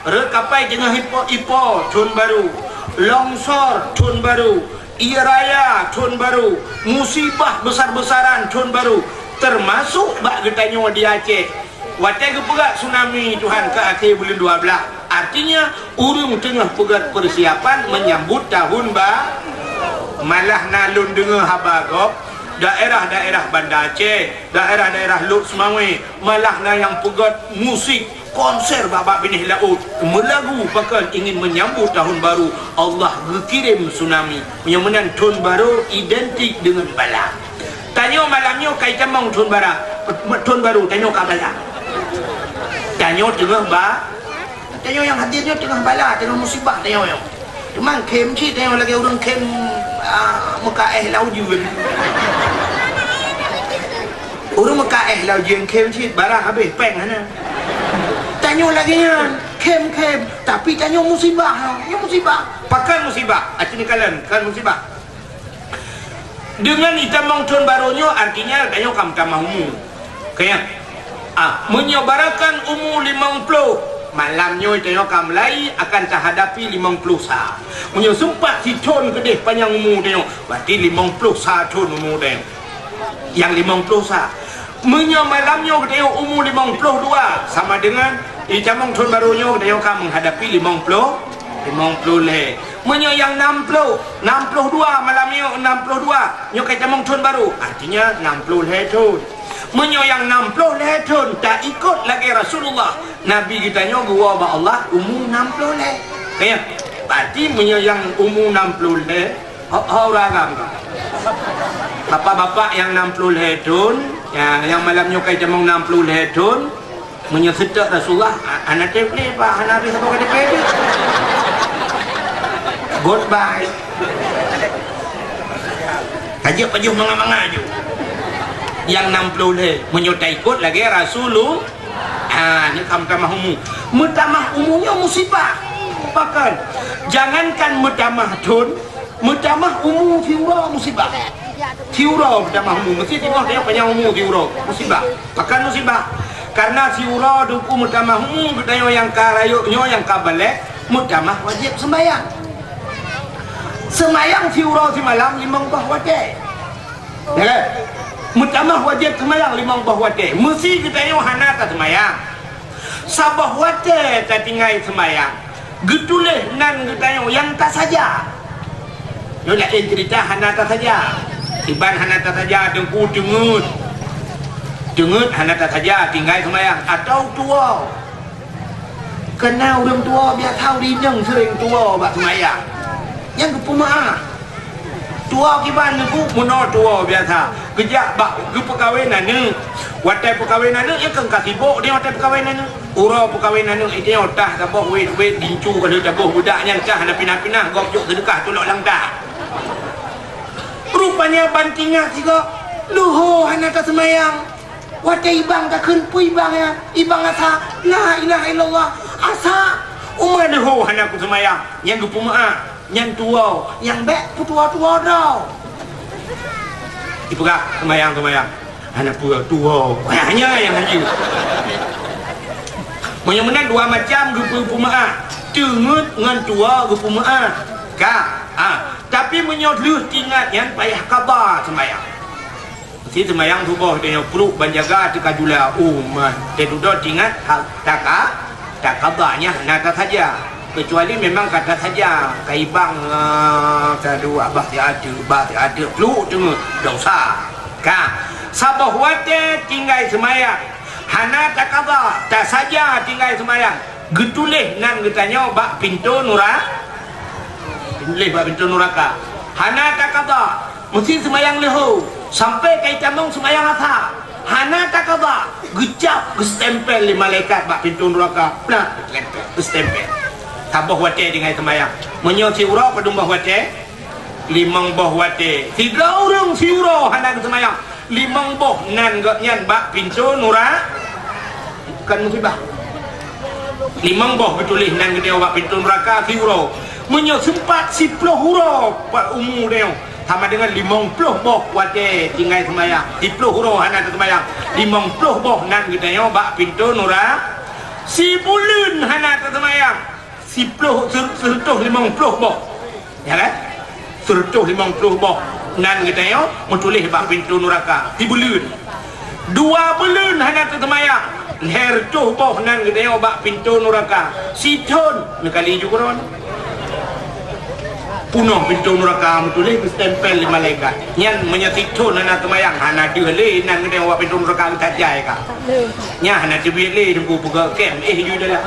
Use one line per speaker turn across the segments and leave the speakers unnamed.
rekapai tengah ipo tahun baru, longsor tahun baru, Iraya tahun baru, musibah besar-besaran tahun baru, termasuk bak getanyo di Aceh. Watai kepegat tsunami Tuhan ke akhir bulan 12. Artinya urung tengah pegat persiapan menyambut tahun malah nalun dengar habagop daerah-daerah Banda Aceh, daerah-daerah Luk Semawi, malah na yang pegat musik konser babak benih laut melagu pakan ingin menyambut tahun baru. Allah kirim tsunami menyamanan tahun baru identik dengan bala. Tanya malamnya kaitan mau tahun baru tanya ke bala, tanya tengah tanya yang hadirnya tengah bala, tengah musibah, tanya yang cuman kem sih, tanya lagi orang kem muka laut juga orang muka laut yang kem sih barang habis peng mana. Tanya lagi kem tapi tanya musibah, ya musibah pakan musibah artinya kalian kan musibah dengan itamang tahun barunya artinya tanya kam tamahmu kayak menyabarakan umur 50 malamnya tanya kam lai akan terhadapi 50 sah punya sempat si tahun gede panjang umur tanya berarti 50 sah tahun umur tanya yang 50 sah malamnya tanya umur 52 sama dengan di jamang tahun barunya dia akan menghadapi 50 leh. Yang 62 malamnya 62 nyo kata jamang tahun baru artinya 60 leh tahun. Yang 60 leh tahun tak ikut lagi Rasulullah. Nabi kita nyo gua ba Allah umur 60 leh. Kayak berarti yang umur 60 leh orang bapak-bapak yang 60 leh tahun yang malamnya kata jamang 60 leh tahun menyesedak Rasulullah anak tepli pak anak habis apa kata pedi goodbye kajak pajuh manga-manga je yang 60 leh menyutai ikut lagi Rasulullah ni kam-kamah umum mutamah umumnya musibah pakan jangankan mutamah tun mutamah umum fiura musibah fiura mutamah umum mesti tengok dia panjang umum fiura musibah pakan musibah karena fiura duku mutamah umum kedayo yang karayuknya yang kabalik mutamah wajib sembahyang fiura si malam 5 bah wajib ya mutamah wajib sembahyang 5 bah wajib mesti kedayo hana tak sembahyang sabah wajib tak tinggal sembahyang getuleh nan kedayo yang tak saja yo nak cerita hana tak saja iban hana tak saja dengku dengut hana tak saja tinggal sembahyang atau tua kenal orang tua biar tahu rinang sering tua bak sembahyang yang kepemaah tua kiban ku mono tua biasa kejak bak ke perkahwinan ni watai perkahwinan ni yang kang sibuk dia watai perkahwinan ni ura perkahwinan ni dia otah taboh wait dincu kalau taboh budaknya cah hana pinah-pinah gok juk sedekah tolak langkah rupanya bantingnya juga luho hana tak sembahyang watai ibang tak kenpu ibang ya ibang asa la ilaha illallah asa umar deho hana ku sembahyang yang gepuma yang tua yang bek tua-tua dah diperak sembahyang hana pura tua hanya yang haji menyemenan dua macam gepuma tengut ngan tua gepuma tapi menyodluh tingkat yang payah kabar sembahyang si sembahyang subuh dia perlu banjaga tekajula umat dia duduk tingkat tak kabarnya nak saja kecuali memang kata saja kaibang tadu abah tiada perlu dengar dosa sabah wate tinggal sembahyang hana tak kabar tak saja tinggal sembahyang getuleh nan getanya bak pintu neraka hana tak kabar mesti sembahyang leho sampai kaitan mong sembahyang asa hana tak kabar gecap gestempel di malaikat bak pintu neraka nah gestempel tabah wate dengan sembahyang menyosi ura padum bah wate 5 bah wate 3 orang siura hana sembahyang 5 bah nan gaknyan bak pintu neraka kan musibah 5 bah betulih nan gede bak pintu neraka siura menyo sempat 10 hura pak umur dia sama dengan 50 boh wate tinggal sembahyang 10 hura hana sembahyang 50 boh nan gede bak pintu neraka si bulan hana sembahyang 150 boh. Ya kan? 150 boh. Nan kita yo mutulis bak pintu neraka. Ti belun. 2 belun hana tersemayang. Leher tuh boh nan kita yo bak pintu neraka. Siton nekali jukuron. Punuh pintu neraka mutulis stempel di malaikat. Nyan menyatitun hana tersemayang. Hana dihle nan kita yo bak pintu neraka kita jai ka. Nya hana dibiele tunggu buka kem ju dah lah.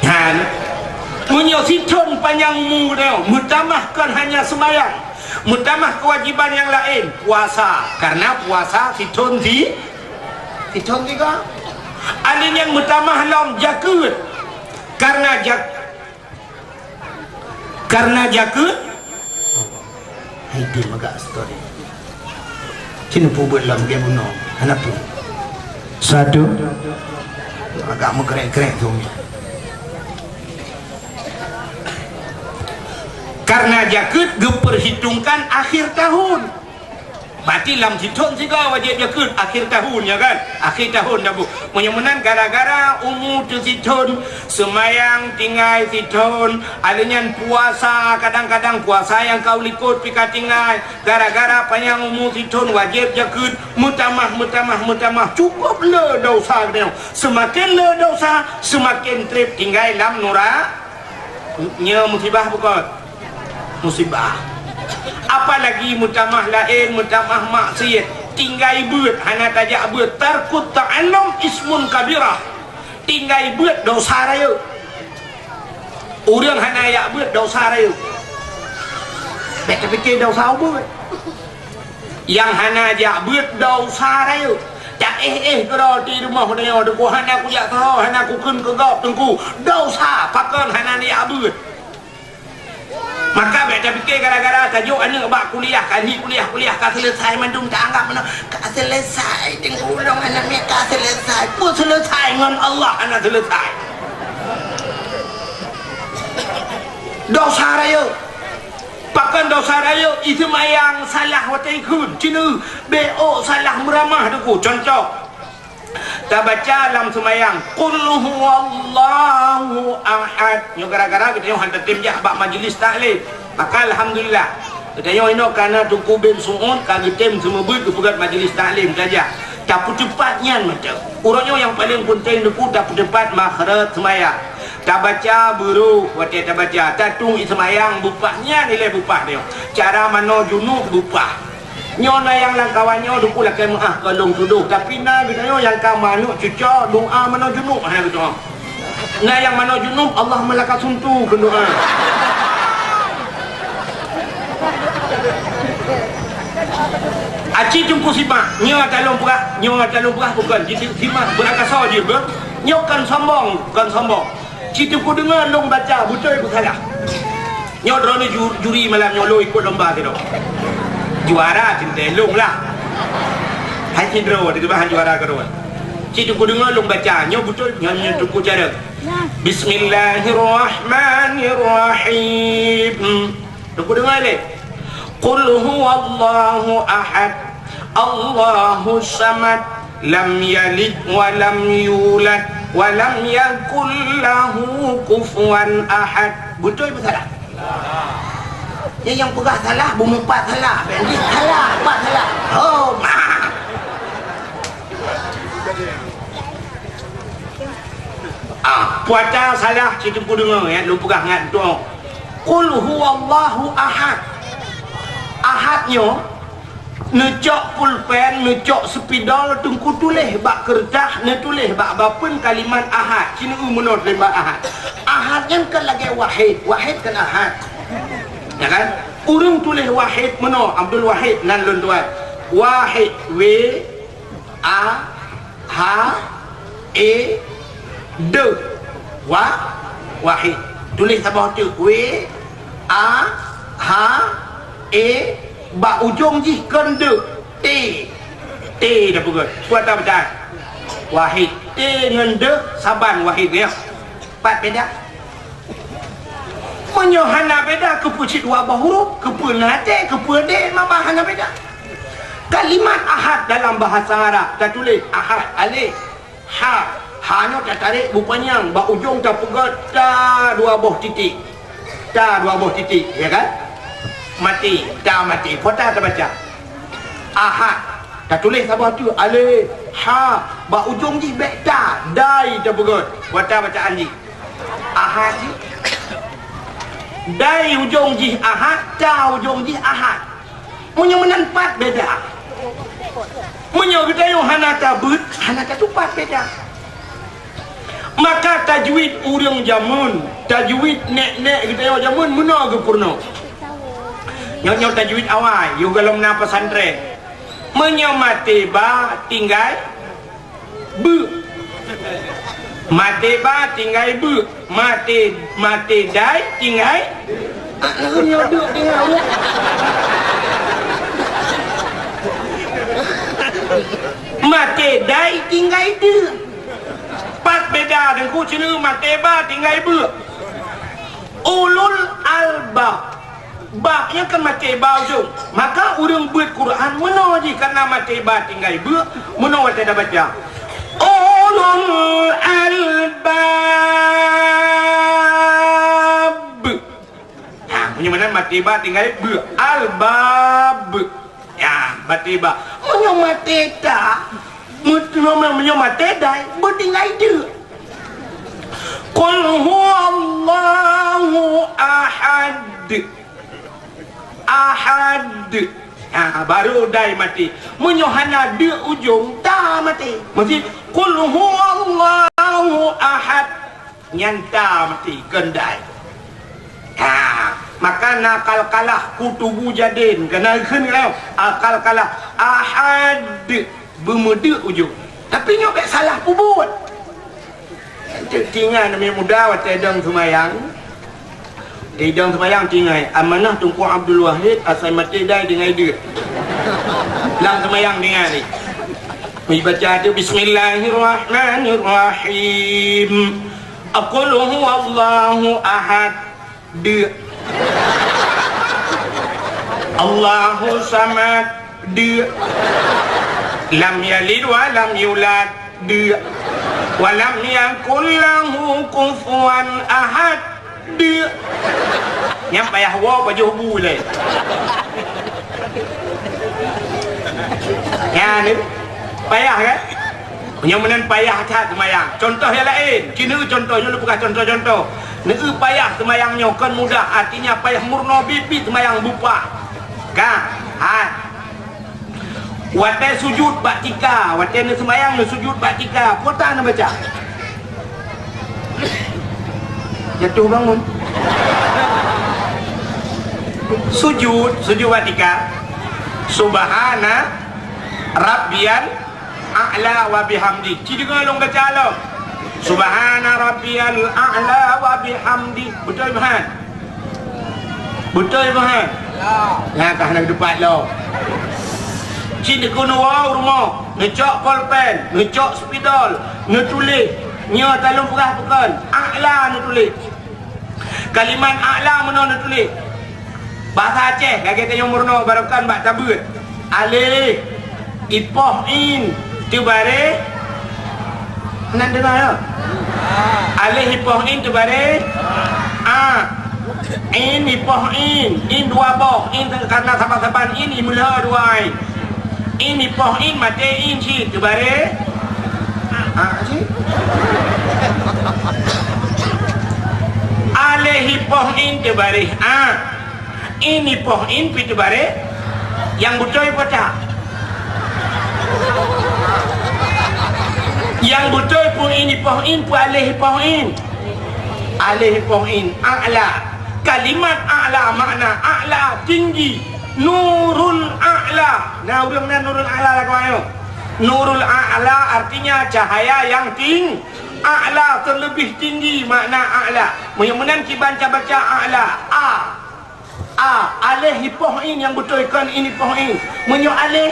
Han menyositun panjangmu dia, mutamahkan hanya sembahyang, mutamah kewajiban yang lain, puasa, karena puasa situn tiga. Alinya mutamah lam jakut, karena jakut. Itu magak story. Cina pun lam dia bunuh, anak pun. Satu, agak mengkerek-kerek tu. Karena jakut diperhitungkan akhir tahun. Berarti lam hitun juga wajib jakut akhir tahun ya kan? Akhir tahun dah bu. Menyemenan gara-gara umur tu hitun, semayang tinggal hitun, adanya puasa kadang-kadang puasa yang kau likut pika tinggal. Gara-gara panjang umur hitun wajib jakut, mutamah. Cukup le dosa dia. Semakin le dosa, semakin trip tinggal lam nura. Nya musibah bukan? Musibah. Apalagi mutamah lain, mutamah maksiat, tinggal buat hana tajak buat tarkut ta'allum ismun kabirah. Tinggal buat dosa raya. Orang hana yak buat dosa raya. Baik fikir dosa apa? Yang hana jak buat dosa raya. Tak kalau di rumah dia ada ku hana ku jak tahu, hana ku kun ke gap tengku. Dosa pakan hana ni yak buat. Maka baca fikir gara-gara tajuk anak bak kuliah kali kuliah kah selesai mandum tak anggap mana kah selesai tengok ulang anak ni kah selesai pun selesai dengan Allah anak selesai dosa raya pakan dosa raya itu mayang salah watai kun cina BO salah meramah deku contoh tak baca dalam semayang qul huwallahu ahad nyo gara-gara kita hantar tim jak bak majlis taklim maka alhamdulillah kita nyo ino karena Tunku bin Su'ud kami tim semua buat kepegat majlis taklim saja tak cepatnya macam orangnya yang paling penting deku tak cepat makhraj semayang tak baca buru watai tak baca tatung semayang bupahnya nilai bupah dia cara mano junub bupah nyona yang langkawannya duku lakai maah kalung tuduh tapi na bitanya yang ka manuk cuca doa mana junub ha gitu na yang mana junub Allah malaka suntu ke doa aci jumpu simak nyo talung purah bukan jadi simak berakasa dia ber nyo kan sombong citu ku dengar long baca betul ku salah nyo drone juri malam nyo lo ikut lomba tu juara cintelung lah hai cindro di bahan juara kedua citu ku dengar long baca nyo betul nyo tuku cara bismillahirrahmanirrahim tuku dengar le qul huwallahu ahad Allahu samad lam yalid wa lam yulad wa lam yakul lahu kufuwan ahad betul ke salah yang pegah salah, bumumpat salah, bandit salah, empat salah. Oh, mak. Puasa salah, situ ku dengar ya, lu pegah ngat doa. Qul huwallahu ahad. Ahadnya necok pulpen, necok spidol, tungku tulis bak kertas, ne tulis bak bapen kalimat ahad. Sini menurut lembak ahad. Ahadnya kan lagi wahid kan ahad. Ya kan? Urung tulis wahid meno Abdul Wahid nan lun tuan. Wahid W A H E D wahid. Tulis tabah tu W A H E ba ujung ji kan de T dah pukul. Buat tak baca. Wahid T dengan de saban wahid dia. Empat beda. Menyohana beda kepucit wabah huruf kepunate kepede mamahana beda kalimat ahad dalam bahasa Arab kita tulis ahad alif ha hanya tak tarik rupanya bak ujung tak pegat dah 2 buah titik. Dah 2 buah titik, ya kan? Mati, dah mati. Kota tak baca. Ahad. Tak tulis apa tu? Alif, ha, bak ujung ji baik dah. Dai tak pegat. Kota bacaan ji. Ahad ji. Dai ujung ji ahad, dah ujung ji ahad. Punya menanpat beda. Punya kita yang hanata but, hanata tu pat beda. Maka tajwid urang jamun, tajwid nek-nek kita yang jamun mana ke purna. Nyok tajwid awal, you kalau na pesantren. Menyamate ba tinggal bu. Mate ba tinggal bu. Mate dai tinggal nyodok tinggal. Mate dai tinggal de. Pas beda dengan ku cina mate ba tinggal bu. Ulul albab. Babnya kan mate ba ujung. Maka urang buat Quran mana je karena mate ba tinggal bu. Mana wata dah baca. Ulul albab. Ha, punya mana mate ba tinggal bu. Albab. Ya, mate ba. Mana mate dah. Mana mate dah. Bertinggal dia. Qul huwallahu ahad. Ahad. Ha, baru dai mati. Menyohana dia ujung dah mati. Mesti qul huwallahu ahad. Nyanta mati kendai. Ha, maka nakal kalah kutubu jadin kena keun kalau akal kalah ahad bermeda ujung. Tapi nyok salah pubut. Tinggal namanya muda wata dang semayang. Di dang semayang tinggal amanah Tunku Abdul Wahid asal mati dai dengan dia. Lang semayang dengan ni. Baca tu bismillahirrahmanirrahim. Aqul huwallahu ahad. Dia. Allahu samad. Dia. Lam yalid wa lam yulad. Dia. Wa lam yakul lahu kufuwan ahad. Dia. Yang payah wa baju bu le. Ya ni payah kan? Yang menan payah tak semayang. Contoh yang lain. Kini contohnya lu bukan contoh-contoh. Neu payah semayangnya kan mudah artinya payah murno bibi semayang bupa. Kan? Ha. Wate sujud batika, wate ne semayang ne sujud batika. Puata nak baca. Jatuh bangun. Sujud batika. Subhana rabbiyal a'la wa bihamdi. Ciri ngalong baca lo. Subhana rabbiyal a'la wa bihamdi. Betul Tuhan? Betul Tuhan? Ya. Kah nak depan lo. Ciri kono wow rumah, ngecok pulpen, ngecok spidol, ngetulis, nya talung perah pekan. A'la nutulis. Kalimat a'la mana nutulis? Bahasa Aceh lagi tanya murno barukan bak tabut. Alif ipoh in tu bare nak dengar ya? Alif ipoh in tu bare in ipoh in 2 boh in karena saban-saban in imula 2 in ipoh in mate in si tu bare si alif ipoh in tu bare ini pohin pitu bare yang betul pada yang betul pun ini pohin pun alih pohin a'la kalimat a'la makna a'la tinggi nurul a'la. Nah urang nurul a'la lah kau. Nurul a'la artinya cahaya yang tinggi. A'la terlebih tinggi makna a'la. Mudah-mudahan kita baca a'la alih pohin yang betulkan ini pohin. Menyo alih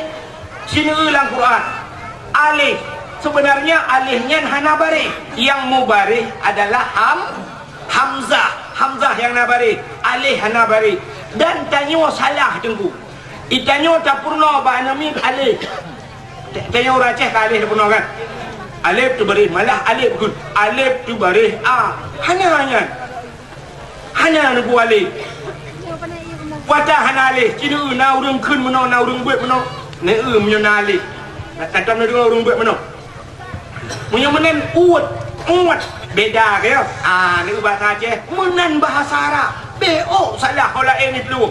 sini ulang Quran. Alih sebenarnya alihnya hana barih. Yang mubarih adalah hamzah yang nabarih. Alih hana barih. Dan tanyo salah tengku. Itanyo tak purna ba nami alih. Tanyo Aceh alih purna kan. Alif tu baris malah alif kun. Alif tu baris A. Hanya nak buat alif. Wata hana alif. Cina na urang kun mano na urang buat mano. Ne menyona alif. Tatam na urang buat mano. Munyo menen uat. Beda ke? Ni bahasa Aceh. Menan bahasa Arab. BO salah kalau ini dulu.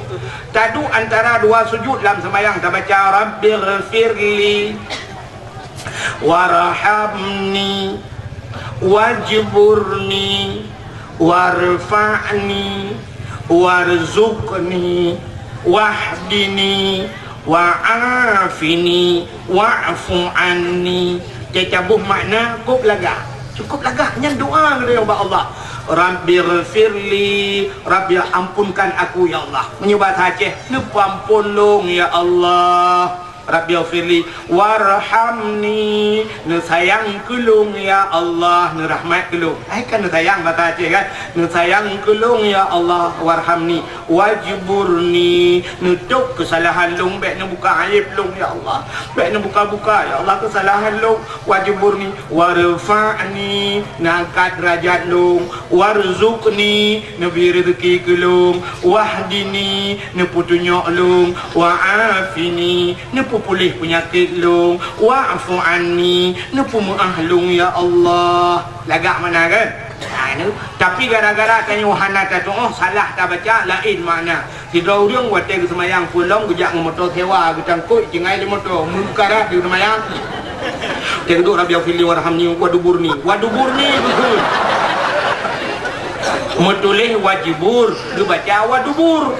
Tadu antara dua sujud dalam sembahyang kita baca Rabbighfirli warhamni wajburni warfa'ni warzuqni wahdini wa'afini wa'fu anni. Cacabuh makna cukup lagahnya doa kepada Allah. Rabbighfirli, Rabbi ampunkan aku ya Allah. Menyebut Aceh, ampun long ya Allah. Rabbighfirli warhamni, sayang kulung ya Allah, rahmat kulung. Kan sayang bahasa Aceh kan. Sayang kulung ya Allah, warhamni wajburni, nutup kesalahan long, baik nak buka aib long ya Allah. Baik nak buka ya Allah kesalahan long, wajburni warfa'ni, ngangkat derajat long, warzuqni, nabi rezeki kulung, wahdini, neputunyok long, wa'afini, pulih penyakit long, wa'fu anni, maaf long ya Allah. Lagak mana kan? Tapi gara-gara tanya wahana tu salah tak baca lain makna. Tidak orang buat teg semayang pulang gejak motor sewa gecangkut jengai di motor mukara di semayang. Teg tu Rabbighfirli warhamni waduburni betul. Mutulih wajibur dibaca wadubur.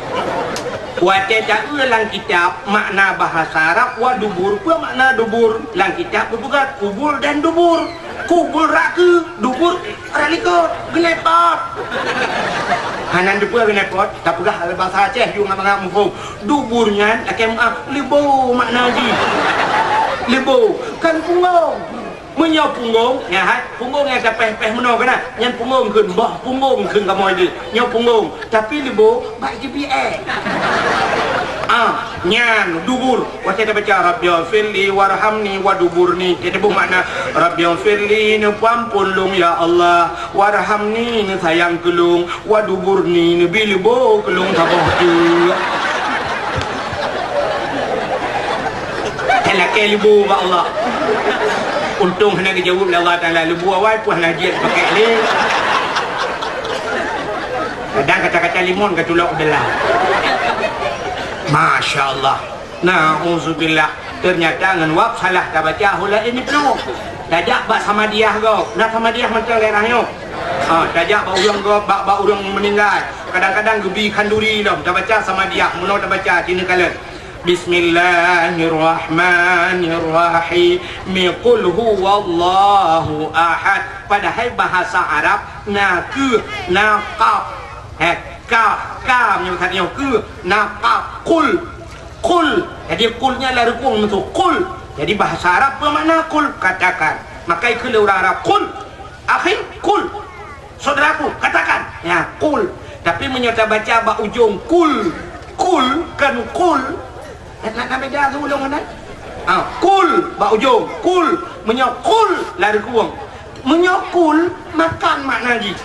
Wate tak ulang kitab makna bahasa Arab wadubur apa makna dubur lang kitab berbukat kubur dan dubur. Kubur raku dubur ralikot genepot hanan dubur genepot tak pegah bahasa Aceh juga ngam mufum duburnya akem libo makna ji libo kan punggung menyau punggung ya punggung yang sampai peh meno kana yang punggung keun bah punggung keun ka moy di nyau punggung tapi libo baik GPS nyan dubur wacce ta baca Rabbighfirli warhamni waduburni kita bu makna Rabbighfirli ne pampun lung ya Allah warhamni ne sayang kelung waduburni ne bilibo kelung taboh tu telake libo ba Allah. Untung hendak dijawab oleh Allah Ta'ala. Lebu awal pun hendak jiat pakai alih. Kadang kata-kata limon ke tulak belah. Masya Allah. Na'udzubillah. Ternyata dengan wab salah tak baca hula ini penuh. Dajak bak sama dia kau. Nak sama dia macam lerahnya. Dajak bak urang kau, bak urang meninggal. Kadang-kadang gebi kanduri dah. Tak baca sama dia. Menurut tak baca cina kalian. Bismillahirrahmanirrahim. Qul huwallahu ahad. Padahal bahasa Arab naku naqab kaf menyebutkannya ke naqab qul jadi qulnya lah rukun untuk qul. Jadi bahasa Arab bermakna qul katakan. Maka kalau orang Arab qul akhi qul saudaraku katakan ya qul. Tapi menyerta baca bak ujung qul kan qul. Nak beda tu ulung kan? Kul bak ujung, kul menyokul lari kuang. Menyokul makan makna ji.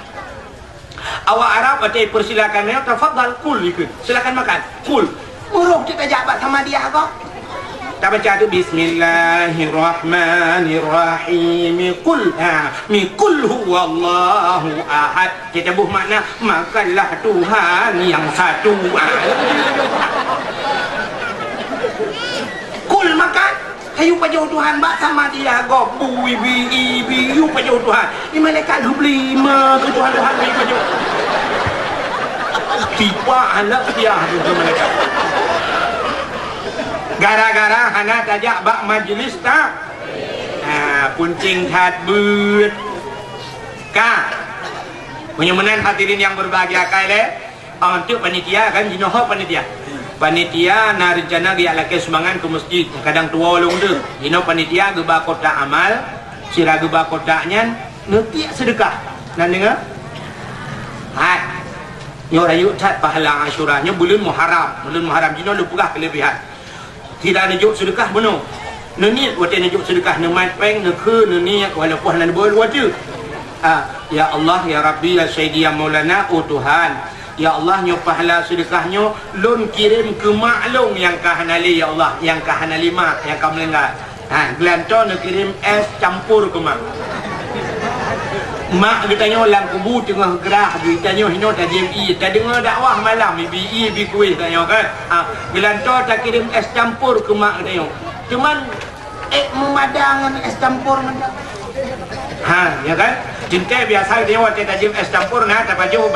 Awak Arab ada persilakan ya tafadhal kul ikut. Silakan makan. Kul. Murung kita jabat sama dia kok. Tak baca tu bismillahirrahmanirrahim. Qul huwallahu ahad. Kita buh makna makanlah Tuhan yang satu. Kul makan kayu pajau Tuhan bak sama dia gop bui bi yu pajau Tuhan ni malaikat beli ma ke Tuhan beli pajau tiba anak dia tu malaikat gara-gara anak tajak bak majlis tak puncing hat but ka menyamanan hadirin yang berbahagia kali untuk panitia kan jinoh panitia na rencana dia laki sumbangan ke masjid kadang tua ulung tu dino panitia geba kotak amal sira geba kotaknya nanti sedekah dan dengar nyo rayu tat pahala asyuranya bulan Muharram dino lu pegah kelebihan tidak ada juk sedekah benar Nuni waktu ni juk sedekah ne mat peng ne ke nuni walaupun nan boleh tu. Ya Allah, ya Rabbi, ya Sayyidi, ya Maulana, oh Tuhan. Ya Allah, nyo pahala sedekahnya lun kirim ke maklum yang kahanali ya Allah, yang kahanali mak, yang kau melengah. Gelantor nak kirim es campur ke mak. Mak ditanya lang kubu tengah gerah, ditanya hino tak JMI, tak dengar dakwah malam BI kuih tanya kan. Gelantor tak kirim es campur ke mak tanya. Cuman memadang es campur mana? Ya kan? Cinta biasa dia waktu tak kirim es campur nah, tak baju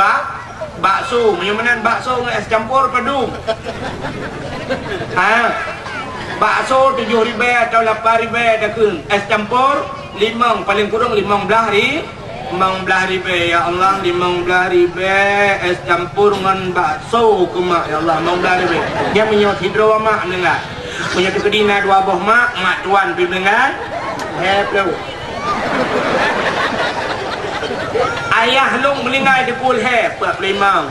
bakso, menyamanan bakso dengan es campur pedung. Bakso 7 ribu atau 8 ribu dah kun. Es campur 5, paling kurang 15 ribu ya Allah, 15 ribu es campur dengan bakso ke mak ya Allah, 15 ribu. Dia menyot hidro mak mendengar. Menyot kedina 2 buah mak tuan pergi mendengar. Hello. Ayah long melingai de kul he pak limang.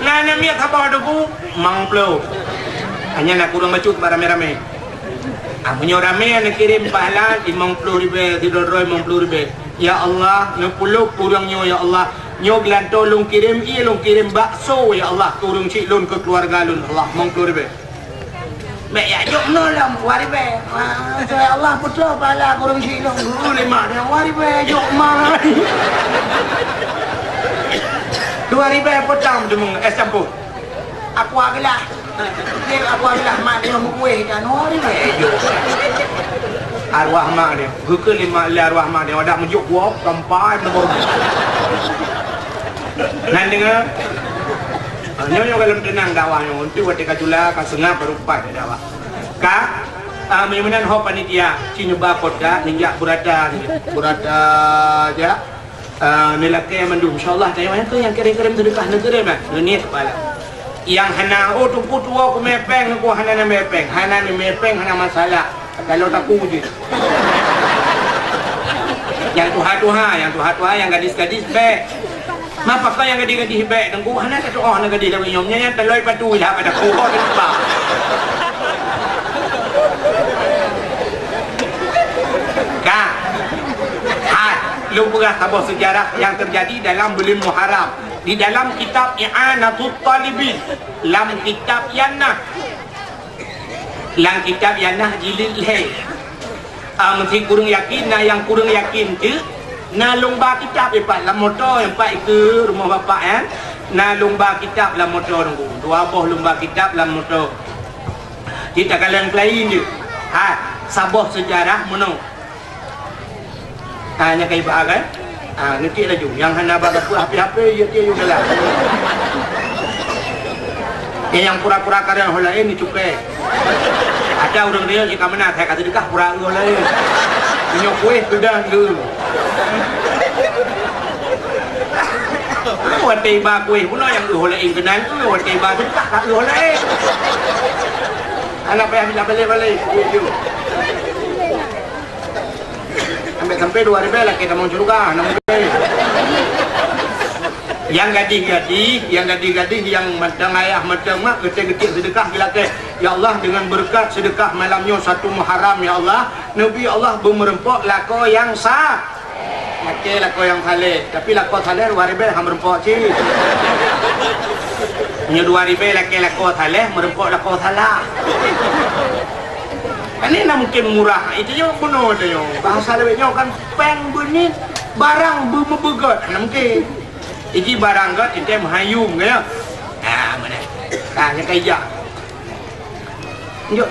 Nana miat khabar deku mang plo. Hanya nak kurang bacut pada rame-rame. Punya rame nak kirim pahala 50 ribu, 50 ribu. Ya Allah, nyo puluh kurangnya ya Allah. Nyo gelanto long kirim long kirim bakso ya Allah. Kurang cik lun ke keluarga lun Allah 50 ribu. Mek ya jok no lam 2 ribu. Ya Allah putra pahala kurang cik lun. Dulu 5 dia 2 ribu jok mai. 2 ribu potong demung es campur. Aku agak dia aku adalah mak dia kuih kan hari ni. Arwah mak dia. Bukan 5 arwah mak dia ada menjuk gua sampai nombor. Nan dengar. Nyo kalau tenang dakwahnya untuk waktu kajula ka sengah berupat dakwah. Ka menyamanan ho panitia cinyoba kota ninja burata aja. Nilai mandum insyaallah tayang tu yang kirim-kirim sedekah negeri mah. Dunia kepala. Yang hana tu putua aku mepeng aku hana mepeng hana masalah kalau tak puji yang tuha yang gadis-gadis baik mapa kau yang gadis-gadis baik dan ku hana tak doa nak gadis dah nyomnya yang teloi patu lah pada ku kau tempat lupa sabah sejarah yang terjadi dalam bulan Muharram di dalam kitab I'anatul Talibin, dalam kitab Yanah jilid leh. Mesti kurang yakin yang kurang yakin tu na lomba kitab pak lam motor yang pak ke rumah bapak na lomba kitab lam motor tunggu 2 buah lomba kitab lam motor kita kalian lain je sabah sejarah menang hanya kai ba kan ngerti lah ju yang hana ba apa ya dia juga lah yang pura-pura karya hol lain ni cukai ada orang dia jika mana saya kata dekah pura hol lain punya kuih sudah dulu wati ba kuih pun yang hol lain kenal tu wati ba dekah tak hol lain anak payah bila balik sampai 2 ribu lah kita mau juga 6 ribu. Yang gadis-gadis yang madang ayah madang mak kecil-kecil sedekah bila ke ya Allah dengan berkat sedekah malamnya 1 Muharram ya Allah Nabi Allah bermerempok lako yang sah makai lako yang saleh tapi lako saleh 2 ribu ham merempok cik punya 2 ribu lako saleh merempok lako salah. Ini nak mungkin murah. Itu je bunuh dia. Bahasa lebihnya kan peng bunyi barang bebegot. Nak mungkin. Ini barang got itu menghayum ke ya. Mana? Yang kaya.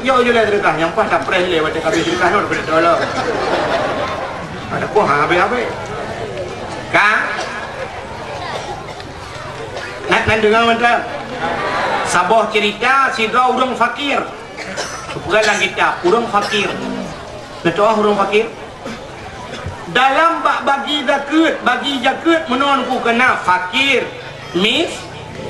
Yo je lah sedekah. Yang pas tak press le waktu habis sedekah tu dapat $1. Ada ku habis. Kan? Nak dengar mana? Sabah cerita si orang fakir. Dalam kitab orang fakir. Betul orang fakir. Dalam bagi zakat menonku kena fakir,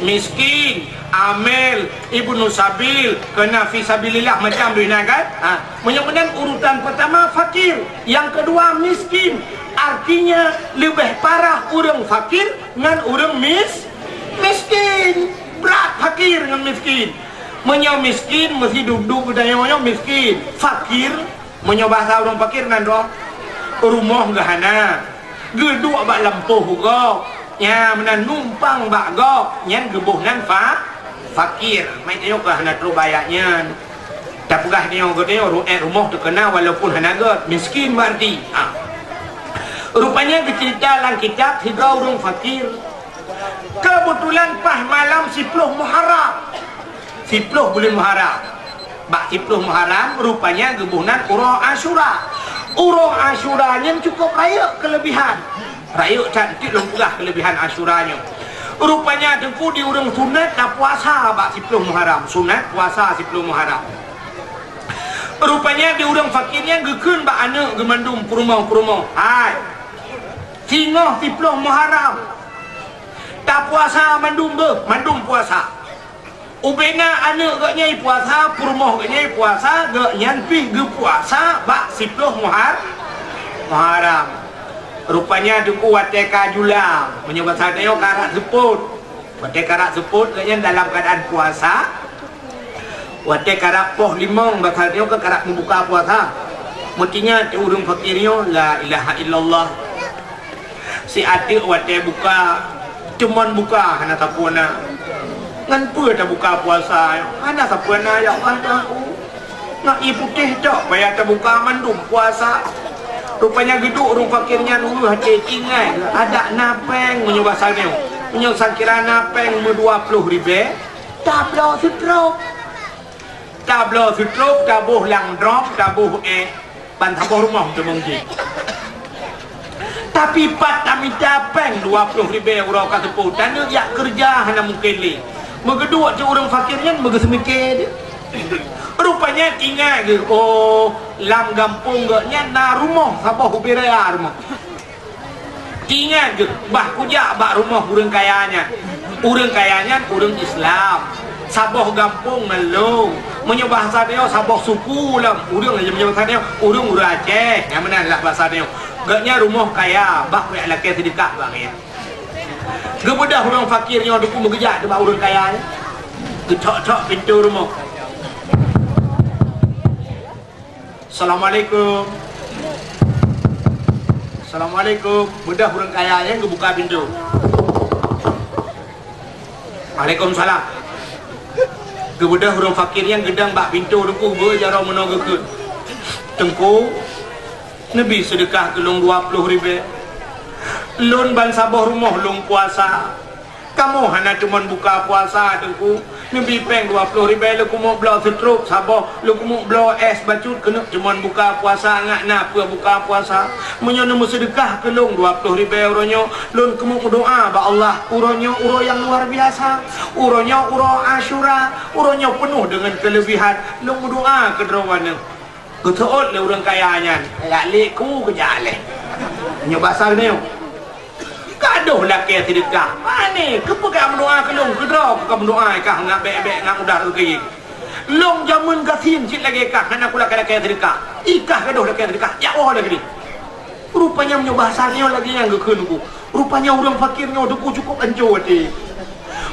miskin, amil, ibnu sabil, kena fisabilillah macam tu kan? Menyebutkan urutan pertama fakir, yang kedua miskin. Artinya lebih parah orang fakir dengan orang miskin. Berat fakir dengan miskin. Menyo miskin mesti duduk budaya miskin. Fakir menyo bahasa orang fakir nan doh. Rumah gahana. Geduk bak lampuh gok. Nya menan numpang bak gok. Nyan gebuh nan fakir. Mai tengok gahana terbayaknya. Tak pegah tengok rumah terkenal walaupun hana gok miskin berarti. Rupanya bercerita dalam kitab Hidra Orang Fakir. Kebetulan pas malam 10 Muharram. 10 bulan Muharram. Bak 10 Muharram rupanya gebunan Urang Asyura. Urang Asyuranya cukup raya kelebihan. Raya cantik lengkah kelebihan Asyuranya. Rupanya tengku di urang sunat dah puasa bak 10 Muharram. Sunat puasa 10 Muharram. Rupanya di urang fakirnya gekeun bak anak gemandum kurumah. Hai. Tinggal 10 Muharram. Tak puasa mandum puasa. Ubena anak gak nyai puasa, kurumah gak nyai puasa, gak nyanpi ge puasa bak 10 Muharram. Rupanya duku wate kajulang, menyebut sadeo karat seput. Wate karat seput gaknya dalam keadaan puasa. Wate karat poh limong bakal dia ke karat membuka puasa. Mestinya urang fakirnya la ilaha illallah. Si adik wate buka, cuman buka hana tapuna. Ngan pua tak buka puasa. Hana tapuna ya Allah. Nak i putih tok payah tak buka mandum puasa. Rupanya geduk urang fakirnya dulu hati ingat ada napeng menyoba saneu. Menyoba kira napeng 20 ribu. Tablo sutrop. Tablo sutrop tabuh lang drop tabuh ban tabuh rumah tu mungkin. Tapi pat kami capeng 20 ribu euro kata pun. Dan dia kerja hana mungkin li. Megeduk je orang fakirnya megesemikir dia. Rupanya tinggal ke lam gampung gaknya na rumah sabah hubiraya rumah. Tinggal ke bah kujak bak rumah urang kayanya. Urang kayanya urang Islam. Sabah gampung ngelong. Menyo bahasa dia sabah suku lah. Urang aja menyo bahasa dia urang Aceh. Yang mana lah bahasa dia. Gaknya rumah kaya bak we laki sedekah bang ya. Gebedah orang fakirnya duku megejak dekat orang kaya ni. Getok-tok pintu rumah. Assalamualaikum. Assalamualaikum. Bedah orang kaya yang buka pintu. Waalaikumsalam. Gebedah orang fakir yang gedang bak pintu duku berjara menogakun. Tengku Nabi sedekah ke long 20 ribu. Lun ban sabah rumah long puasa. Kamu hana cuma buka puasa tengku. Nabi peng 20 ribu lu kumu blau setruk sabah. Lu kumu blau es bacut kena cuma buka puasa ngak na apa buka puasa. Menyono sedekah ke long 20 ribu euronyo. Lun kumu doa ba Allah uronyo uro yang luar biasa. Uronyo uro Asyura. Uronyo penuh dengan kelebihan. Lu doa ke drawana. Ketuot le orang kayanya. Lak leku ke jale. Nyo basar ni. Kadoh laki sedekah. Mana? Kepa kau mendoa ke long kedra kau mendoa kah ngak bek-bek ngak mudah ke. Long jamun gasin cik lagi kah nak kula laki sedekah. Ikah kadoh laki sedekah. Ya Allah lagi ni. Rupanya menyo bahasanya lagi yang gekeun ku. Rupanya orang fakirnya tu cukup hancur hati.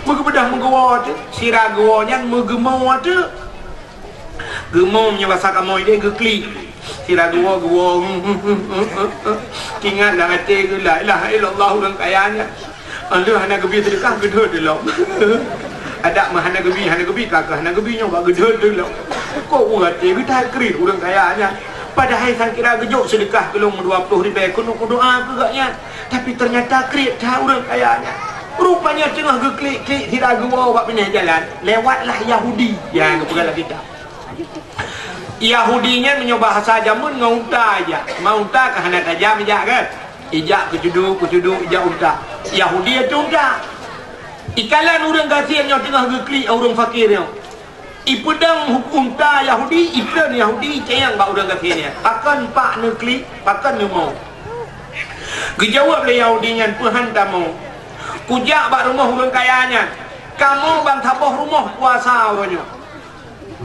Megebedah menggawa tu. Sirah gawanya megemau tu. Gemau menyo bahasa kamu dia geklik. Sirah gua ingat dah hati ke la ilaha illallah orang kayanya. Allah hana gebi sedekah gedhe delok. Ada mah hana gebi kakak hana gebi nyoba gedhe delok. Kok hati kita krit orang kayanya. Padahal sang kira gejuk sedekah kelong 20 ribu kuno doa ke gaknya. Tapi ternyata krit dah orang kayanya. Rupanya tengah geklik-klik sirah gua buat pindah jalan. Lewatlah Yahudi yang kepegalah kita. Yahudinya menyoba bahasa jamun ngauta aja. Mauta ke hana tajam ijak kan? Ijak kecuduk, ijak unta. Yahudi itu unta. Ikalan orang kasihnya tengah geklik orang fakirnya. Ipedang unta Yahudi, ipedang Yahudi cayang bak orang kasihnya. Pakan pak neklik, pakan mau. Kejawab le Yahudinya, Tuhan kamu. Kujak bak rumah orang kayanya. Kamu bang tabah rumah puasa orangnya.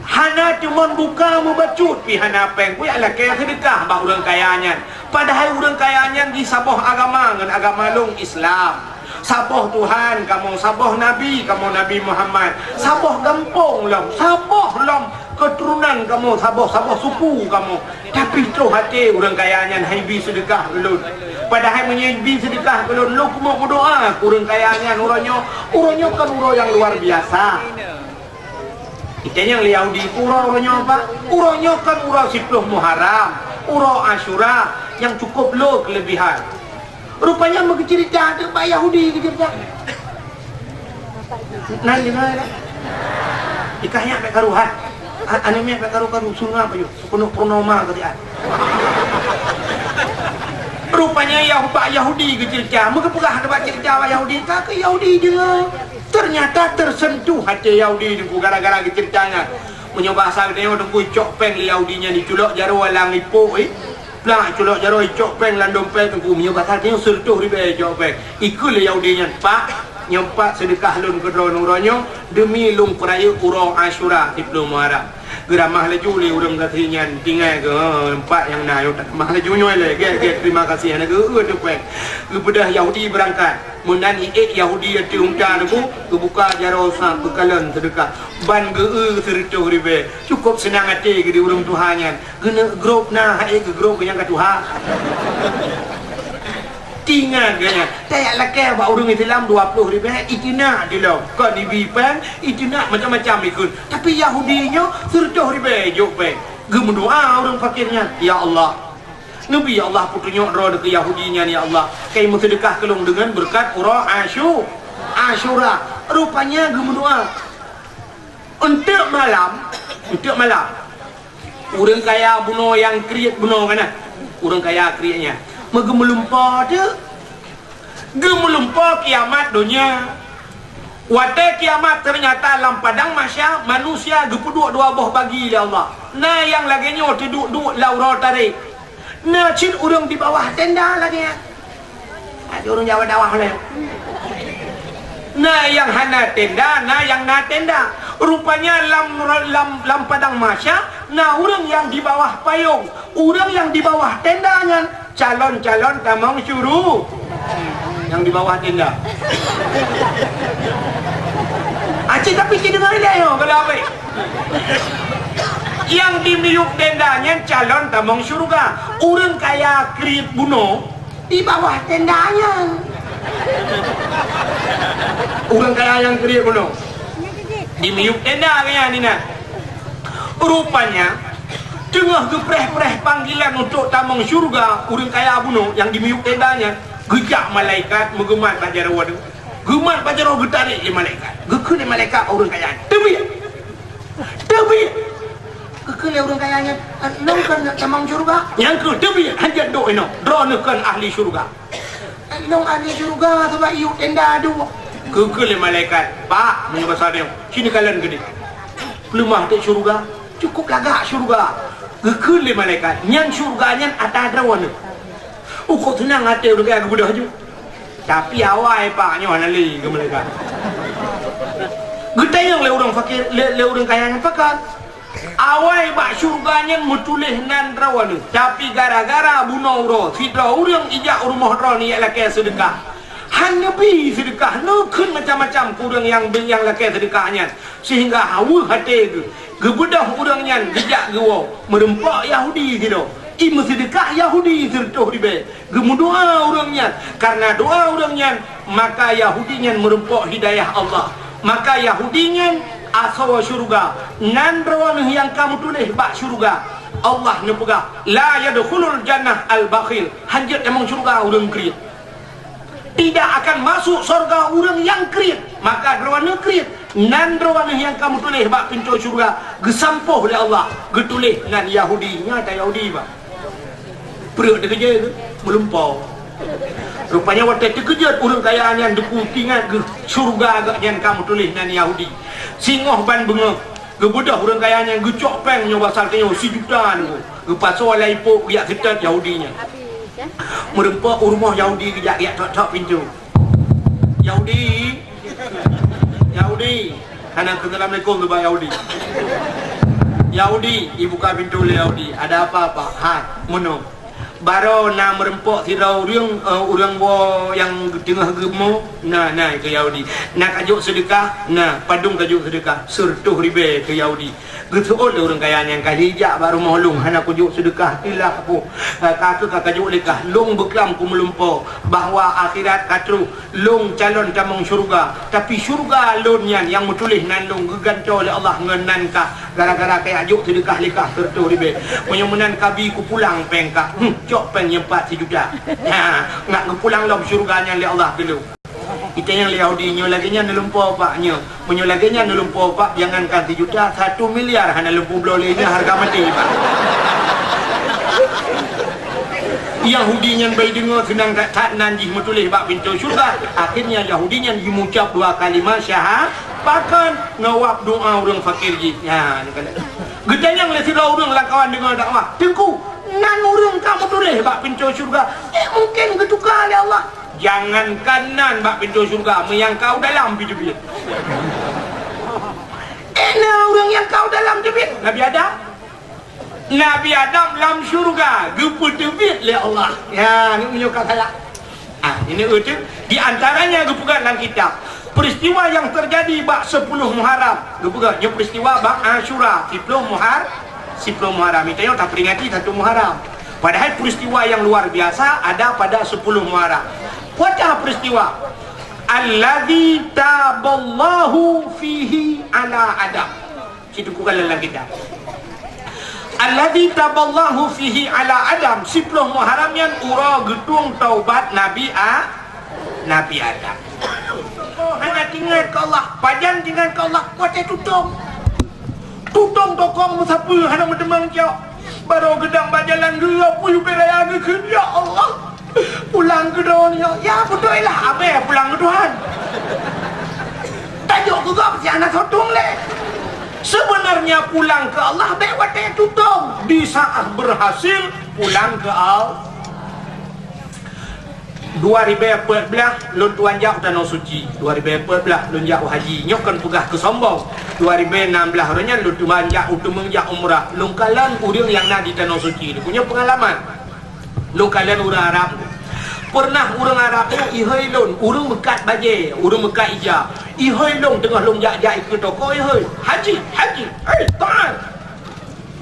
Hana cuma buka membacut pi hana peng ku ala kaya sedekah bak orang kayanya. Padahal orang kayanya di sabah agama dengan agama long Islam. Sabah Tuhan kamu, sabah Nabi kamu, Nabi Muhammad. Sabah gampung lam, sabah lam keturunan kamu, sabah suku kamu. Tapi tu hati orang kayanya haibi sedekah belum. Padahal menyebi sedekah belum, lu mau berdoa kurang kayanya urangnya kan urang yang luar biasa. Kita yang Yahudi urangnya apa? Urangnya kan urang 10 Muharram, urang Asyura yang cukup lo kelebihan. Rupanya cerita ada Pak Yahudi cerita. Nanti mana? Ikahnya sampai karuhan. Anime sampai karu-karu sungai apa yuk? Penuh purnama ketika. Rupanya Pak Yahudi cerita. Mungkin pegah ada cerita Pak Yahudi. Tak ke Yahudi juga. Ternyata tersentuh hati Yahudi itu gara-gara ceritanya. Menyoba asal dia udah cok peng Yahudinya diculok jaro lang ipo Pelang culok jaro cok peng lan dompet tu menyoba asal dia sertuh ribe cok peng. Ikul Yahudinya Pak nyempat sedekah lun ke dronuranya demi lung peraya urang Asyura 10 Muharram. Geramah laju le urang katanya tinggal ke empat yang naik tak mah laju nyoy le ge terima kasih ana ge tu peng. Kepada Yahudi berangkat mundan Yahudi ati ungta tu buka jaro sa bekalan sedekah ban ge sertuh ribe cukup senang hati ke di urang Tuhannya gena grup nah ke grup yang ka Tuhan tinggal kaya tak lakai buat orang Islam 20 ribu itina dia kau di bipan itina macam-macam ikut tapi Yahudinya 10 ribu jok pe gemendoa orang fakirnya ya Allah Nabi ya Allah putunya roh ke Yahudinya ya Allah kai sedekah kelung dengan berkat urang Asyura rupanya gemendoa untuk malam orang kaya bunuh yang kriat bunuh kana orang kaya kriatnya megemelumpah dia gemelumpah kiamat dunia wate kiamat ternyata dalam padang mahsyar manusia gepuduk dua buah bagi ya Allah nah yang laginya duduk laura tarik nah cin urang di bawah tenda lagi ada orang Jawa dawah lah nah yang hana tenda nah yang na tenda rupanya lam padang mahsyar nah urang yang di bawah payung urang yang di bawah tendanya calon-calon tamang syuru yang di bawah tenda acik tapi cik dengar dia yo kalau apa yang di miuk tendanya calon tamang syurga orang kaya krip bunuh di bawah tendanya orang kaya yang krip bunuh di miuk tenda kaya ni nak rupanya tengah gepreh-preh panggilan untuk tamang syurga orang kaya bunuh yang dimiuk tendanya gejak malaikat mengemat bajar wadu gemat bajar wadu getarik je malaikat gekun malaikat orang kaya tebi gekun orang kayanya nongkan tamang syurga yang ke tebi hanjat do ino dronekan ahli syurga nong ahli syurga sebab iuk tenda adu gekun malaikat pak menyebasa dia sini kalian gede lemah tak syurga cukup lagak syurga gekun le malaikat nyan syurganya ada rawan kok tenang hati udah kayak budak je tapi awal pak nyo nali ke malaikat getayang le orang fakir le orang kaya yang pakat awal pak syurganya mutulih nan rawan tapi gara-gara bunuh ro fitra urang ijak rumah ro ni ialah kayak sedekah Hanabi sedekah nekun macam-macam kurang yang lakai sedekahnya sehingga hawa hati ke gebedah orangnya gejak gewa merempak Yahudi gitu imu sedekah Yahudi sertuh ribe gemudoa orangnya karena doa orangnya maka Yahudinya merempak hidayah Allah maka Yahudinya asawa syurga nan rawan yang kamu tulis bak syurga Allah nepegah la yadkhulul jannah al-bakhil hanjat emang syurga orang kriat tidak akan masuk surga orang yang kriat maka rawana kriat nan rawana yang kamu tulis bak pintu syurga gesampuh oleh Allah getulis nan Yahudi nyata Yahudi bak perut dia kerja ke melumpau rupanya waktu terkejut orang kaya yang deputingan ke syurga agaknya kamu tulis nan Yahudi singoh ban bengok gebudah orang kaya yang gecok peng nyoba salkanya si juta tu gepasal laipo riak ketat Yahudinya merempak rumah Yahudi kejak tok pintu Yahudi Assalamualaikum kepada Yahudi ibu buka pintu le Yahudi ada apa-apa hai menung Baru nak merempok tirau orang yang tengah gemuk. Nah ke Yahudi. Nak kajuk sedekah, nah padung kajuk sedekah. Sertuh ribe ke Yahudi. Getul orang kaya yang kali hijak baru mahlung hana kajuk sedekah ilah aku. Kakak kajuk lekah long beklam ku melumpur bahawa akhirat katru long calon tamang syurga. Tapi syurga lon yang metulis nan long geganto oleh Allah ngenan ka gara-gara kaya ajuk sedekah lekah sertuh ribe. Menyemenan kabi ku pulang pengka. Cok peng yang 4 juta. Nak ngepulang lom syurganya oleh Allah dulu. Kita yang Yahudi nyo laginya nelumpur paknya. Menyo laginya nelumpur pak jangankan 3 juta, 1 miliar hana lumpuh blolenya harga mati pak. Yahudinya bayi dengar senang tak nanti metulis bak pintu syurga. Akhirnya Yahudinya mengucap 2 kalimat syahadat. Bahkan ngawap doa orang fakir ji. Ya, ni kata. Gedanyang le sira orang langkawan dengar dakwah. Tengku, nan orang kamu tulis bak pintu syurga. Mungkin ketukar oleh Allah. Jangankan nan bak pintu syurga, yang kau dalam bibit. Nah orang yang kau dalam bibit. Nabi Adam dalam syurga, geput bibit oleh Allah. Ya, ni menyukai saya. Ini itu di antaranya gepukan dalam kitab. Peristiwa yang terjadi bak 10 Muharram. Gepukan peristiwa bak Asyura, 10 Muharram. Itu yang tak peringati 1 Muharram. Padahal peristiwa yang luar biasa ada pada 10 Muharram. Wajah peristiwa alladzi taballahu fihi ala Adam. Situ bukan dalam kitab. Alladzi taballahu fihi ala Adam. 10 Muharram yang ura gedung taubat Nabi Adam. Hanya tinggal ke Allah, pajang tinggal ke Allah, kuatnya tutung tokong musafir hana mendemang jauh. Baru gedang bajalan gera puyu beraya ke ya Allah. Pulang ke dunia. Ya betul lah. Apa ya pulang ke Tuhan? Tajuk ke gap si anak sotong le. Sebenarnya pulang ke Allah baik wadah tutung. Di saat berhasil pulang ke Allah. 2014 lon tuan jak tanah suci. 2014 lon jak haji. Nyok kan pegah ke sombong. 2016 orangnya lon tuan jak menjak umrah. Lon kalan urang yang nak di tanah suci. Dia punya pengalaman. Lon kalan orang Arab. Pernah orang Arab tu ihoi lon, urang mekat baje, urang mekat ija. Ihoi lon tengah lon jak ke toko ihoi. Haji. Tahan.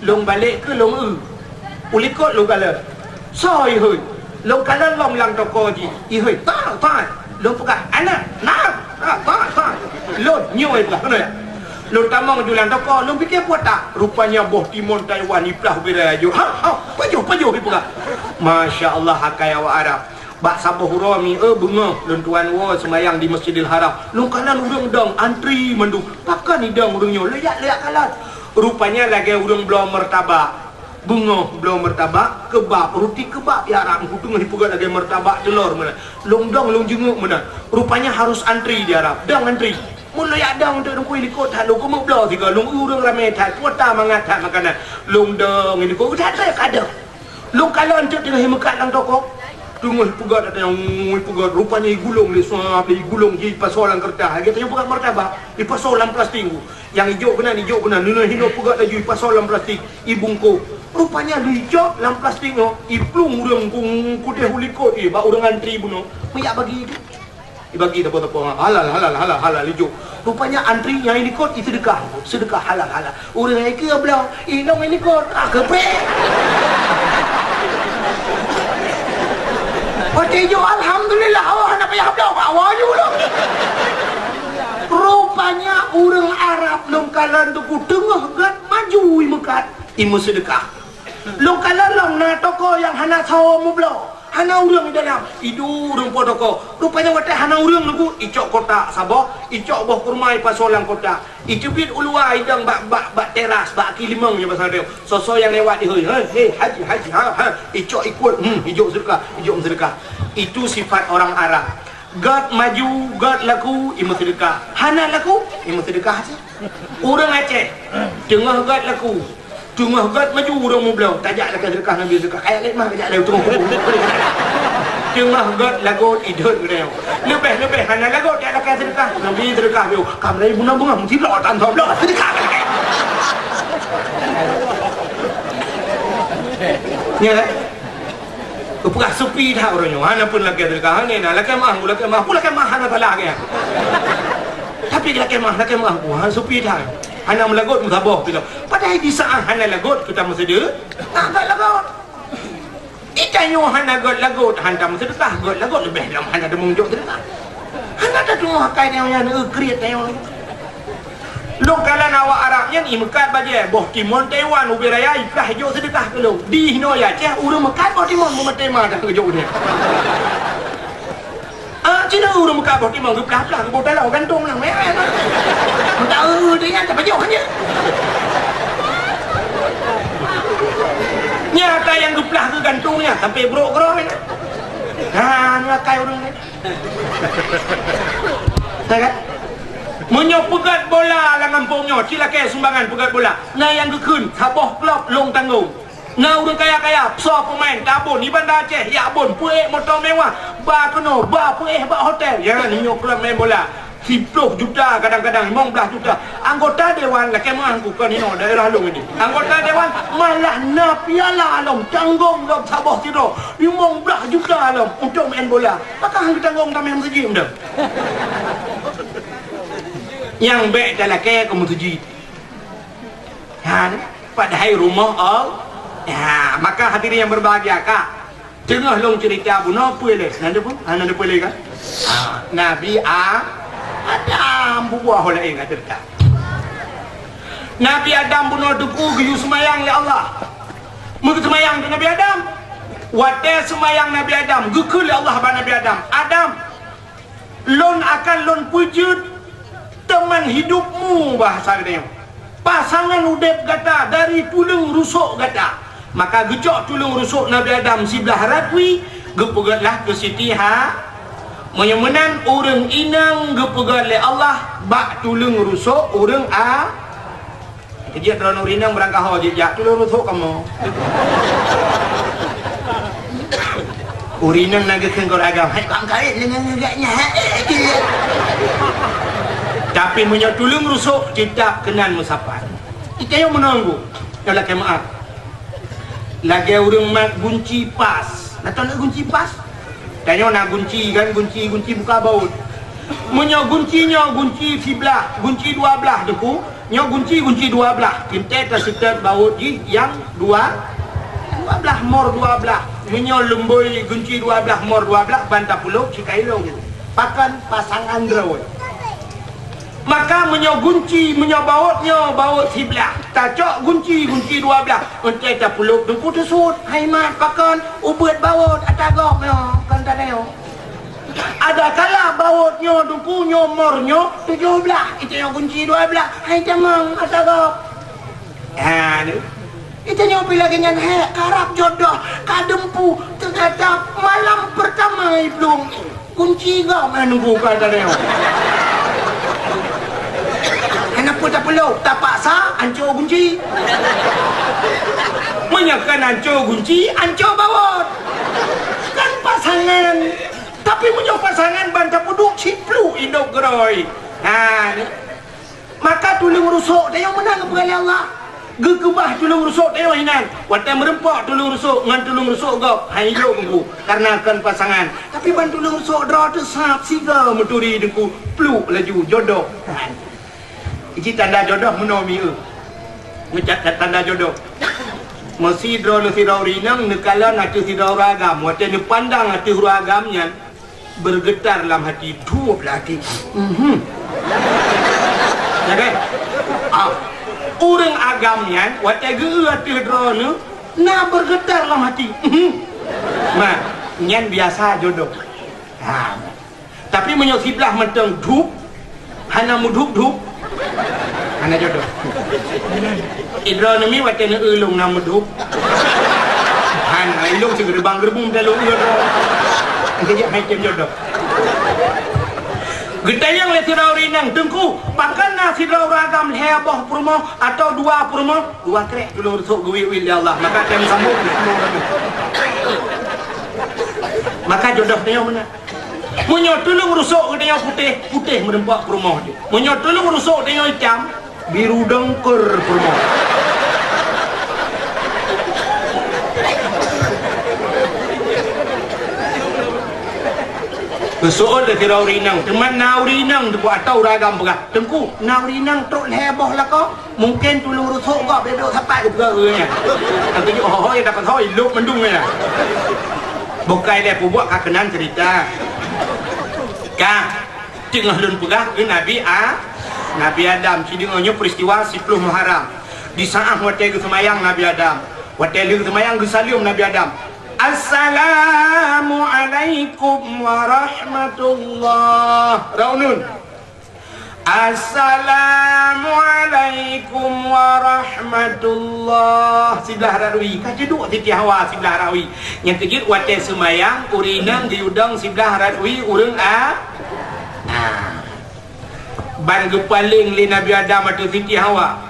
Lon balik ke lon ulikot lon kalan. So ihoi. Long kanan long lang toko ji. Ihoi, tahan. Long pegang anak, tahan. Long nyoi pula, kena ya. Long tamang jualan toko, long fikir buat tak? Rupanya boh Timon Taiwan iplah berayu. Pajuh pegang. Masya Allah hakai awak Arab. Bak sabuh hurami, bunga. Long tuan wa semayang di Masjidil Haram. Long kanan urang dong, antri mendung. Pakan ni dong urangnya, leyak kalan. Rupanya lagi urang belum martabak. Bunga belum martabak, kebab, roti kebab ya Arab kutung di pugat lagi martabak telur mana. Long jenguk mana. Rupanya harus antri di Arab. Dang antri. Mun layak dang untuk kuih likot tak long kumuk belah tiga long urang ramai tak kuota mangat tak makanan. Long dang ini kok tak ada. Long kalau untuk tengah mekat lang toko. Tunggu pugat ada yang pugat rupanya igulung di suap di igulung di pasolan kertas. Kita yang pugat martabak di pasolan plastik. Yang hijau kena nuna hino pugat lagi di pasolan plastik ibungku. Rupanya hijau dalam plastik no, iplung urang kung kudeh ulikot bak urang antri buno. Meyak bagi itu. Dibagi apa-apa halal hijau. Rupanya antrinya ini kot itu sedekah halal. Urang ai ke belau, inong ini kot keprek. Patejo alhamdulillah nak payah belau awaju lo. Rupanya urang Arab longkalan tu tengah gat maju mekat imu sedekah. Long kalalong na toko yang hana sawo mo blo. Hana urang di dalam. Idu urang po toko. Rupanya wate hana urang nugu icok kota Sabah, icok boh kurmai pasolang kota. Icubit ulua idang bak teras, bak kilimang je pasal dia. Soso yang lewat di hei haji icok ikut hijau sedekah. Itu sifat orang Arab. God maju, God laku, imu sedekah. Hana laku, imu sedekah sih. Urang Aceh, tengah God laku. Tengah gat maju urang mu belau. Tajak lah sedekah Nabi sedekah. Kayak lemah kejak leu tengah kubur. Tengah gat lagot idut geu. Lebih hana lagot tak ada sedekah. Nabi sedekah leu. Kamrai bunga-bunga mesti belau tan tho belau sedekah. Ya. Kepegah sepi dah orangnya. Hana pun lagi terkah. Hana nak lagi mah, lagi mah hana tak lagi. Tapi lagi mah aku. Hana sepi dah. Hana melagut musabah bila. Padahal di saat hana lagut kita mesti dia. Tak lagut. Ikannya hana lagut. Hana mesti dia lagut lebih dalam hana ada munjuk dia. Hana ada tu makai dia yang create dia. Lokalan awak Arabnya ni mekat baje boh timon Taiwan ubi raya ikah hijau sedekah ke lo di hino ya ceh urang mekat boh timon memetema dah hijau dia Cina urang mekat boh timon geplah-plah ke botai lau gantung lang merah tak dia tak baju kan dia nyata yang geplah ke gantungnya sampai bro-bro ngakai urang ni tak kan Menyo pegat bola lah kampungnya. Cila kaya sumbangan pegat bola. Nah yang gekun, saboh klub long tanggung. Nah urang kaya-kaya, pesor pemain, tabun, di Bandar Aceh, ya abun, puik motor mewah, bar keno, bar puik, bar hotel. Ya, menyo klub main bola. 10 juta, kadang-kadang 15 juta. Anggota Dewan lah, kemah angkukan ini, daerah long ini. Anggota Dewan malah na piala long, tanggung long, saboh tiro. 15 juta long, untuk main bola. Maka hang tanggung tak main sejim dah. Yang baik dalam kaya kamu tuji padahal rumah maka hadirin yang berbahagia kak tengah long cerita pun apa boleh nanti pun boleh kan Nabi Adam buah oleh ingat cerita Nabi Adam bunuh duku giyu semayang ya Allah mungkin semayang ke Nabi Adam wadah semayang Nabi Adam gukul ya Allah pada Nabi Adam lon akan lon pujud teman hidupmu bahasa dia pasangan udep gata dari tulung rusuk gata maka gejok tulung rusuk Nabi Adam sebelah ratwi gepegatlah ke Siti menyemenan orang inang gepegat le Allah bak tulung rusuk orang kejap dalam orang inang berangkah jejak tulung rusuk kamu orang inang naga kengkor agam hai kang kait dengan ngagaknya tapi punya tulung rusuk tidak kenan musafar. Kita yang menunggu. Kalau lagi maaf. Lagi orang mak gunci pas. Nak tahu nak gunci pas? Tanya nak gunci kan gunci buka baut. Punya kuncinya gunci sebelah, gunci dua belah deku. Nya gunci dua belah. Kita tersekat baut ji yang dua belah mor dua belah. Punya lemboi gunci dua belah mor dua belah bantah puluh cikailo gitu. Pakan pasangan drawai. Maka menyogunci baut sebelah tacok gunci dua belah entai tak puluk dengku tersut haimat pakan ubat baut atagok kan tak ada ada kala bautnya dengku mornya 17 itu yang gunci 12 hai jamang atagok itu yang bila kenyan karap jodoh kadempu terkata malam pertama belum kunci kau menunggu kata dia kenapa tak perlu tak paksa hancur kunci menyakan hancur kunci hancur baut kan pasangan tapi punya pasangan bantah puduk ciplu induk geroi maka tulung rusuk dia yang menang kepada Allah gekebah tulung rusuk dia yang hinan watai merempak tulung rusuk ngan tulung rusuk gop hayo ku karena kan pasangan tapi ban tulung rusuk draw tu sap siga meturi deku pluk laju jodoh ini tanda jodoh menomi ngecat tanda jodoh mesti draw lu sirau rinang nekala nak sirau ragam watai ne pandang hati ragamnya bergetar dalam hati dua belati ya kan orang agamnya watai ge hati draw nu na bergetar dalam hati mah nyan biasa jodoh tapi menyok sebelah menteng dhup hana mudhup hana jodoh idronemi watai ne ulung na mudhup hana ilung segerbang gerbung dalu idro kejap macam jodoh getayang le sirau rinang tengku bahkan na sirau ragam heboh purmo atau dua krek dulu rusuk gue ya Allah maka tem sambung maka jodohnya mana munyo tulung rusuk dia putih merempak purmo dia munyo tulung rusuk dia hitam biru dengkur purmo Kesoal dah kira urinang. Teman na urinang tu buat tahu ragam pegah. Tengku, na urinang truk heboh lah kau. Mungkin tulu rusuk kau bebek sampai ke pegah nya. Nanti oh dapat hoi luk mendung ya. Bukai dia buat kakenan cerita. Ka tengah lun pegah ke Nabi Adam sidingnya peristiwa 10 Muharram. Di saat waktu ke semayang Nabi Adam. Waktu ke semayang ke salim Nabi Adam. Assalamualaikum warahmatullah. Raunun. Assalamualaikum warahmatullah. Sebelah Rawi. Kaca duk Siti Hawa sebelah Rawi. Yang kejut waktu semayang urinang diudang sebelah Rawi urang ban gepaling li Nabi Adam atau Siti Hawa.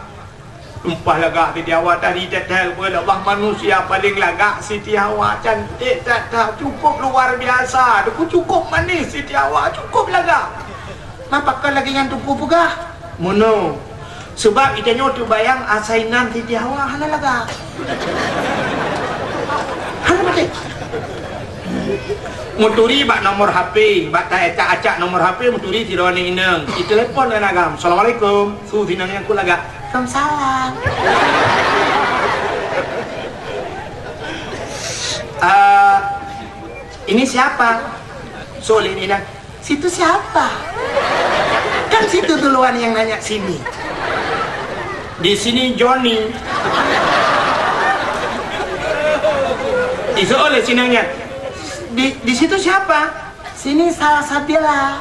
Tumpah lagak Siti Hawa tadi tetel pun Allah manusia paling lagak Siti Hawa cantik tak cukup luar biasa. Aku cukup manis Siti Hawa cukup lagak. Nampakkan lagi yang tupu pugah. Mono. Sebab kita nyoto bayang asainan Siti Hawa hana lagak. Hana mati. Muturi bak nomor HP, bak tak acak nomor HP muturi tirone ineng. Di telepon dan agam. Assalamualaikum. Su tinang yang ku lagak. Salam. Ini siapa? Soleh ini dah. Situ siapa? Kan situ duluan yang nanya sini. Di sini Johnny. Iso oleh sinangnya. Di situ siapa? Sini Salsabila.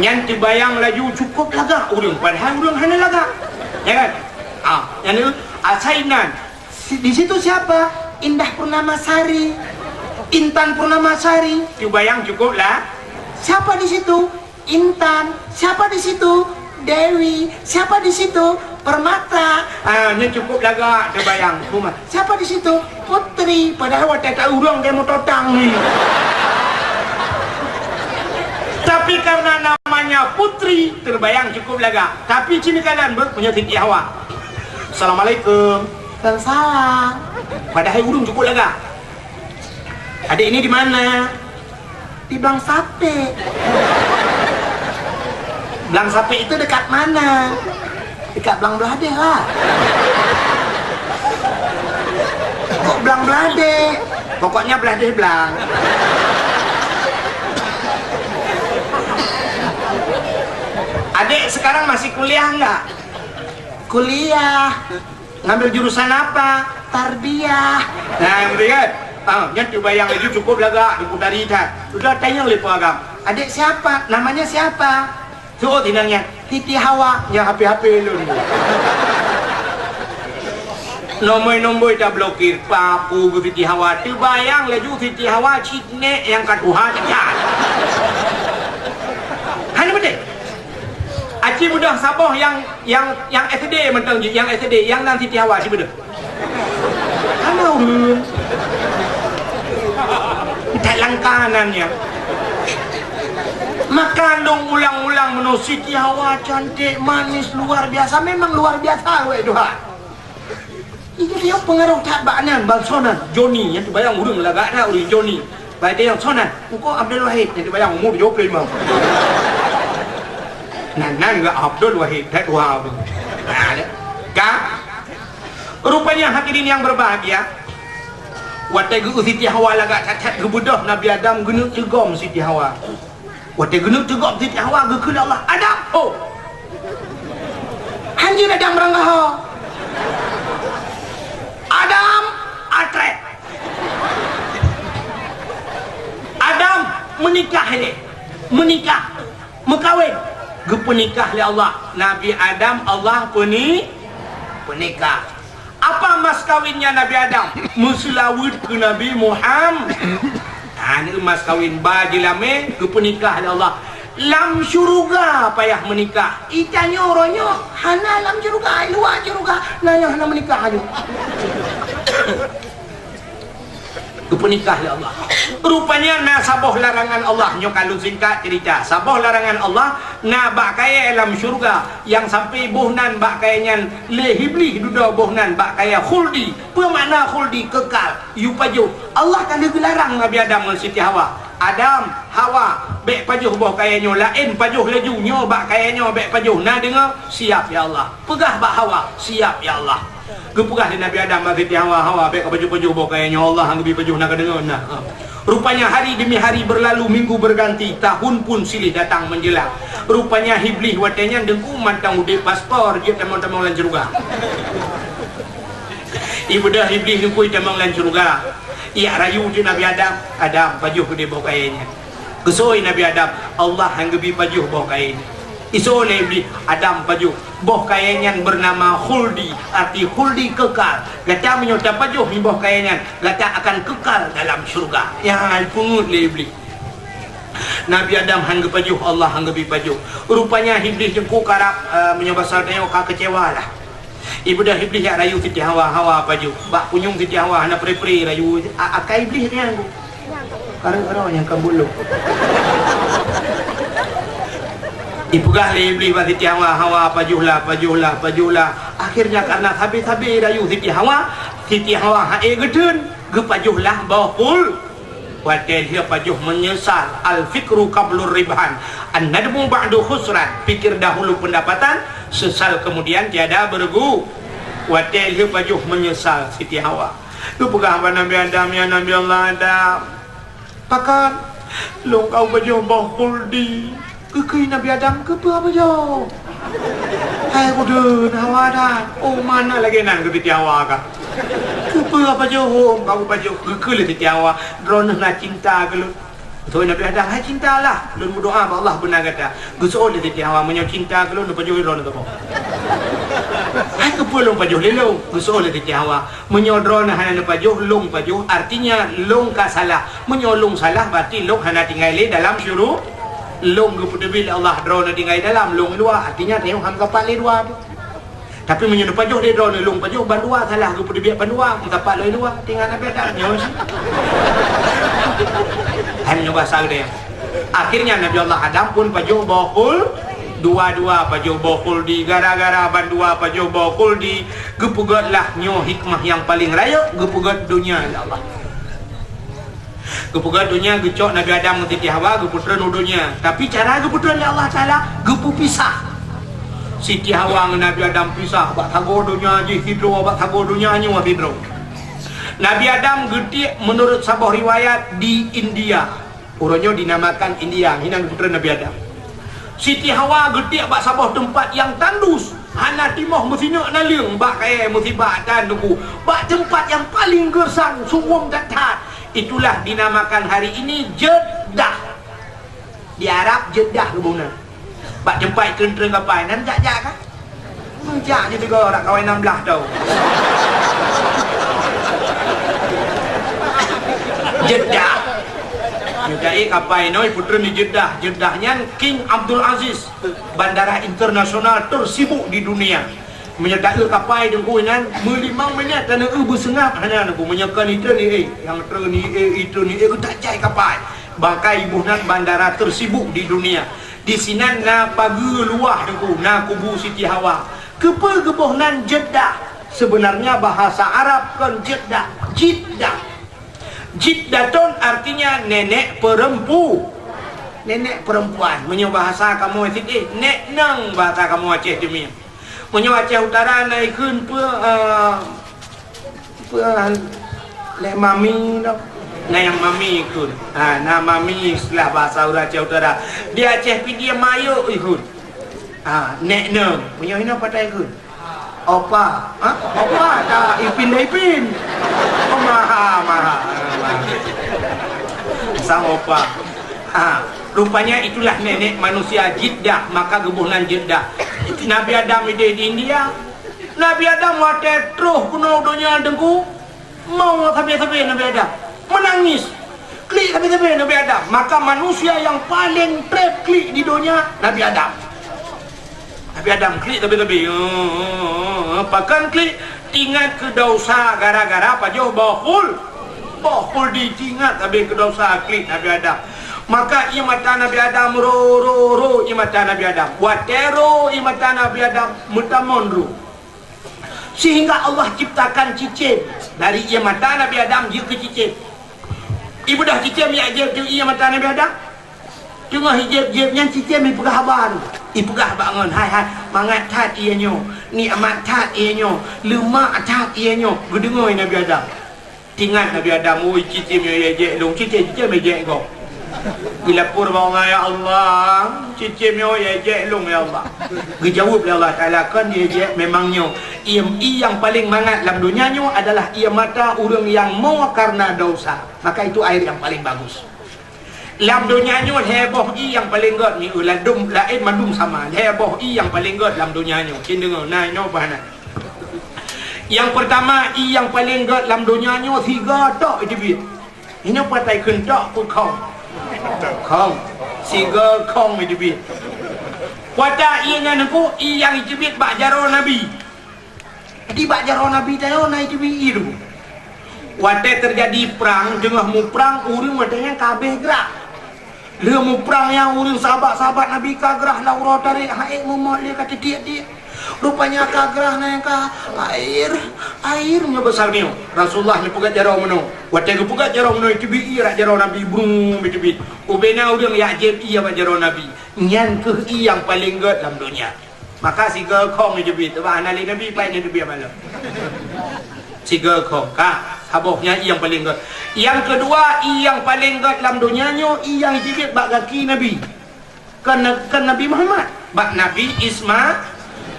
Yang dibayang laju cukup lagak urang padahal urang hana lagak. Ya kan? Yang itu asainan. Di situ siapa? Indah Purnamasari. Intan Purnamasari. Dibayang cukup lah. Siapa di situ? Intan. Siapa di situ? Dewi. Siapa di situ? Permata. Ini cukup lagak dibayang. Siapa di situ? Putri. Padahal waktu tak urang dia mau totang ni. Tapi karena namanya Putri terbayang cukup lagak. Tapi cini kalian punya Siti Hawa. Assalamualaikum. Salam. Padahal urung cukup lagak. Adik ini di mana? Di Blang Sape. Blang Sape itu dekat mana? Dekat Blang Belade lah. Kok Blang Belade? Pokoknya Belade Blang. Adik sekarang masih kuliah enggak? Kuliah. Ngambil jurusan apa? Tarbiyah. Nah, ngerti kan? Yang terbayang lagi cukup lagak dari dah. Sudah tanya oleh pengagam. Adik siapa? Namanya siapa? So, tinangnya Siti Hawa. Yang HP-HP lu ni. Nombor-nombor dah blokir. Papu ke Siti Hawa. Terbayang lagi Siti Hawa ciknek yang kat Tuhan. Hanya betul. Aci mudah Sabah yang SD mentang yang SD yang nan Siti Hawa aci mudah. Halo. Tak langkanannya. Makan dong ulang-ulang menu Siti Hawa cantik manis luar biasa memang luar biasa we doa. Itu dia pengaruh tak baknan bang sonan Johnny yang terbayang urang lagak dah urang Johnny. Baik dia yang sonan. Engkau Abdul Wahid yang terbayang umur 25. Nan enggak Abdul Wahid tak wow. Kak rupanya hadirin yang berbahagia waktu Siti Hawa lagak cacat kebudah Nabi Adam genuk tegom Siti Hawa waktu genuk tegom Siti Hawa gekul Allah Adam hanjir Adam meranggaho Adam atrek Adam menikah ini menikah mekawin gepenikah oleh Allah Nabi Adam Allah penikah. Apa mas kawinnya Nabi Adam? Muslawud ke Nabi Muhammad. Ini mas kawin bajilame gepenikah oleh Allah. Lam syuruga payah menikah. Itanyo ronyo hana lam syuruga luar syuruga nanya hana menikah aja. Kepenikah ya Allah. Rupanya na saboh larangan Allah nyo kalau singkat cerita. Saboh larangan Allah na bak kaya dalam syurga yang sampai bohnan bak kayanya lehibli duda bohnan bak kaya khuldi. Apa makna khuldi? Kekal. Yu paju. Allah kan dilarang Nabi Adam dan Siti Hawa. Adam, Hawa, bek pajuh boh kayanyo, lain pajuh lejunyo bak kayanyo bek pajuh. Nah dengar, siap ya Allah. Pegah bak Hawa, siap ya Allah. Gepegah di Nabi Adam bak Siti Hawa bek pajuh-pajuh boh kayanyo Allah hang gebi pajuh nak dengar nah. Rupanya hari demi hari berlalu, minggu berganti, tahun pun silih datang menjelang. Rupanya Iblis watenya dengku mantang udik paspor dia tamang-tamang lan ceruga. Ibu dah Iblis dengku tamang lan ceruga. Ia rayu je Nabi Adam, Adam pajuh ke dia bawa kainnya. Kesoi Nabi Adam, Allah yang gebi pajuh bawa kain. Iso oleh Iblis, Adam pajuh bawa kainnya bernama Khuldi, arti Khuldi kekal. Gata menyota pajuh ni bawa kainnya, gata akan kekal dalam syurga. Ya pungut le Iblis. Nabi Adam hang pajuh, Allah hang gebi pajuh. Rupanya Iblis jengku karap menyoba saltanya kecewa lah. Ibu dah Iblis yang rayu Siti Hawa paju. Bak kunyung Siti Hawa nak peri-peri rayu. Akai Iblis ni aku. Karo-karo yang kambuluk. Ipugah le Iblis bak Siti Hawa pajuhlah. Akhirnya karena habis-habis rayu Siti Hawa hae gedun, gepajuhlah bawah pul. Watel dia pajuh menyesal. Al-fikru qablur ribhan, an-nadmu ba'du khusran. Fikir dahulu pendapatan, sesal kemudian tiada bergu. Watel dia pajuh menyesal Siti Hawa. Lu pegah apa Nabi Adam ya Nabi Allah Adam. Pakan lu kau pajuh bawah Khuldi. Kekei Nabi Adam ke apa pajuh? Hai kudun Hawa dah. Oh mana lagi nan ke Siti Hawa kah? Apa apa jauh kau baju kekele Siti Hawa drone nak cinta ke lu. So Nabi Adam hai cintalah. Lu berdoa ba Allah benar kata. Gusol Siti Hawa menyo cinta ke lu nu baju drone tu. Hai ke pulung baju lelong gusol Siti Hawa menyo drone hana nu baju long baju artinya long ka salah. Menyo long salah berarti long hana tinggal le dalam syuru. Long ke pudebil Allah drone tinggal dalam long luar artinya tengok hang kapal le dua tu. Tapi menyentuh pajuh dia drone long pajuh bandua salah ke dia bandua tapak loi dua tinggal Nabi Adam nyawa sih. Hanya bahasa dia. Akhirnya Nabi Allah Adam pun pajuh bohul dua-dua pajuh bohul di gara-gara bandua pajuh bohul di gepugatlah nyo hikmah yang paling raya gepugat dunia ya Allah. Gepugat dunia gecok Nabi Adam Siti Hawa geputran dunia. Tapi cara geputran ya Allah Taala gepu pisah. Siti Hawa dengan Nabi Adam pisah. Bak thago dunia je hidro, bak thago dunia ni wa hidro. Nabi Adam gede menurut sebuah riwayat di India. Orangnya dinamakan India. Hinang putra Nabi Adam. Siti Hawa gede bak sebuah tempat yang tandus. Hana timoh musina naliung bak kaya musibah dan tunggu. Bak tempat yang paling gersang, suwum dan tat. Itulah dinamakan hari ini Jeddah. Di Arab Jeddah hubungan. Bak jempai kentering kapai nan jak-jak kan? Jak je tiga orang kawan 16 tau. Jeddah. Jadi kapai noi putra ni Jeddah. Jeddahnya King Abdul Aziz, bandara internasional tersibuk di dunia. Menyedak kapai dengku nan melimang minit dan bersengap hanya aku menyekan itu ni yang ni itu ni tak jai kapai. Bangkai ibunan bandara tersibuk di dunia. Di sini na pagi luah dengku na kubu Siti Hawa. Kepa gebohnan Jeddah. Sebenarnya bahasa Arab kan Jeddah. Jiddatun artinya nenek perempuan. Menyo bahasa kamu Siti, nek nang bahasa kamu Aceh demi. Menyo Aceh Utara naikun le mami dah. Nah yang mami ikut. Nah mami istilah bahasa Aceh Utara. Dia Aceh pi dia mayo ikut. Nek nang. Punya hina patai ikut. Opa. Opa dah ipin. Oh maha. Sang opa. Rupanya itulah nenek manusia Jeddah, maka gebuhnan Jeddah. Nabi Adam di India. Nabi Adam wate terus kuno dunia dengku. Mau sampai Nabi Adam menangis. Klik sampai Nabi Adam. Maka manusia yang paling trap klik di dunia Nabi Adam. Nabi Adam klik tapi pakan klik tingkat ke dosa gara-gara pajuh bohul ditingat tapi ke dosa klik Nabi Adam. Maka ia mata Nabi Adam ro ia mata Nabi Adam watero ia mata Nabi Adam mutamonru sehingga Allah ciptakan cicit dari ia mata Nabi Adam dia ke cicit Ibu dah cicim ya jeb tu ia mata Nabi Adam. Tengah hijab-jab yang cicim ni pegah habar. Pegah bangun. Hai mangat tat ianyo. Ni amat tat ianyo. Lemak tat ianyo. Gedengoi Nabi Adam. Tingat Nabi Adam, oi cicim ya jeb long cicim ya kau. Dilapor bawa ya Allah, cicim ya jeb long ya Allah. Dijawab oleh Allah Taala kan dia jeb memangnya yang paling mangat dalam dunianya adalah ia mata orang yang mau karena dosa. Maka itu air yang paling bagus. Dalam dunianya heboh yang paling god ni uladum lain mandum sama. Heboh yang paling god dalam dunianya. Kin dengar nai no bahana. Yang pertama yang paling god dalam dunianya tiga tok itu bi. Ini patai kentok pun kong. Kong. Tiga kong itu bi. Pada ianya nengku yang itu bi bak jaro Nabi. Jadi bak jaro Nabi tayo nai itu bi itu. Wate terjadi perang, tengah mu perang urang matanya kabeh gerak. Dia mu perang yang urang sahabat-sahabat Nabi kagrah laura tarik haik mumat dia kata dia. Rupanya kagrah na yang ka airnya besar ni. Rasulullah ni pugat jarau meno. Wate ke pugat jarau meno itu bi rak jarau Nabi brum itu bi. Ubena urang ya jeb ia ba jarau Nabi. Nyan ke yang paling god dalam dunia. Maka si ke kong itu bi. Tebah anali Nabi pai ni bi malam. Tiga kong ka sabohnya yang paling god. Yang kedua yang paling god dalam dunianya yang jibit bak kaki Nabi. Kan Nabi Muhammad bak Nabi Ismail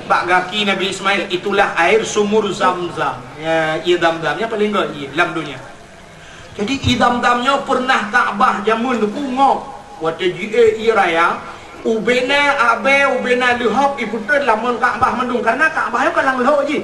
bak kaki Nabi Ismail itulah air sumur Zamzam. Ya, ia Zamzamnya paling god dalam dunia. Jadi idam-damnya pernah Kaabah jamun ngok. Waktu ia raya ubena abe ubena lihop iputer lamun Kaabah mendung karena Kaabah kan lang lho je.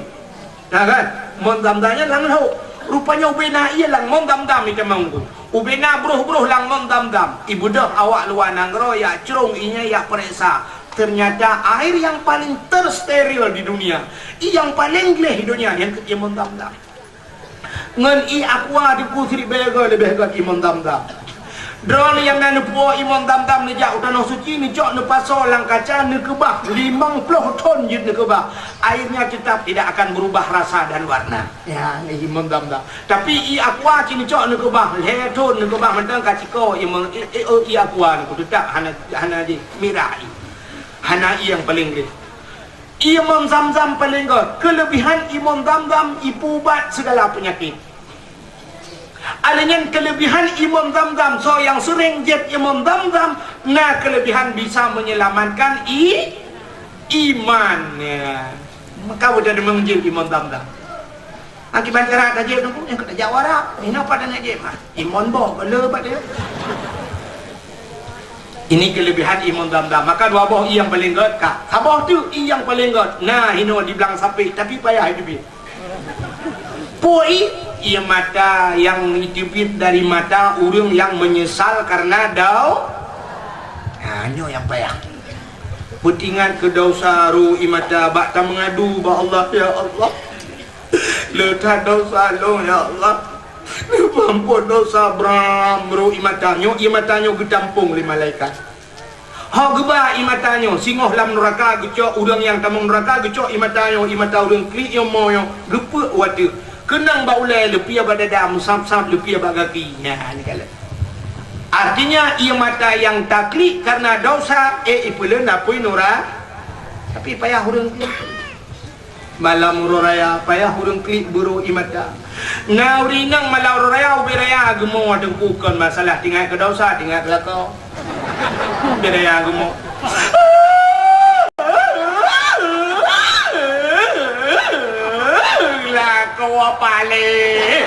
Nah kan, mon dam-damnya lang lho. Rupanya ubena ia lang mon dam-dam itu manggu. Ubena bruh-bruh lang mon dam-dam. Ibu dah awak luar nangro ya cerung inya ya periksa. Ternyata air yang paling tersteril di dunia, yang paling gleh di dunia yang ke mon dam-dam. Ngan i aqua di putri bega lebih ke mon dam-dam. Drone yang nan puo imon dam-dam ni jak udah no suci ni jok ne paso lang kaca ne kebah 50 ton jut ne kebah. Airnya tetap tidak akan berubah rasa dan warna. Ya, ni imon dam-dam. Tapi i aqua cini jok ne kebah, le ton ne kebah mentang kaciko imon i aqua ne tetap hana di mirai. Hana yang paling gede. Imam Zamzam paling god. Kelebihan imam Zamzam ipubat segala penyakit. Alanya kelebihan Imam Zamzam, so yang sering jet Imam Zamzam, nah kelebihan bisa menyelamatkan imannya. Maka udah menjil Imam Zamzam. Akibat cara tajir tu yang kata jawara, ini apa dan aje mah? Imam boh, lebat dia. Ini kelebihan Imam Zamzam. Maka dua boh yang paling god kah? Sabah tu yang paling god. Nah, ini dibilang sapi, tapi payah hidup. Poi ia mata yang ditipit dari mata urang yang menyesal karena dau. Nah, ini yang payah. Putingan ke dosa ru imata bakta mengadu ba Allah ya Allah. Letak dosa lo ya Allah. Ampun dosa bram ru imatanyo getampung li malaikat. Ha geba imatanyo singoh lam neraka gecok urang yang tamung neraka gecok imatanyo imata urang kli yo moyo gepe wate. Kenang baulai lepia badadam sam-sam lepia bagaki. Nah, ni kala. Artinya ia mata yang taklik karena dosa ipulen apoi nora. Tapi payah hurung klik. Malam raya payah hurung klik buru imata. Ngauri nang malam raya ubiraya agemo dengkukan masalah tinggal ke dosa tinggal ke lakau. Ubiraya agemo. Kau apa le?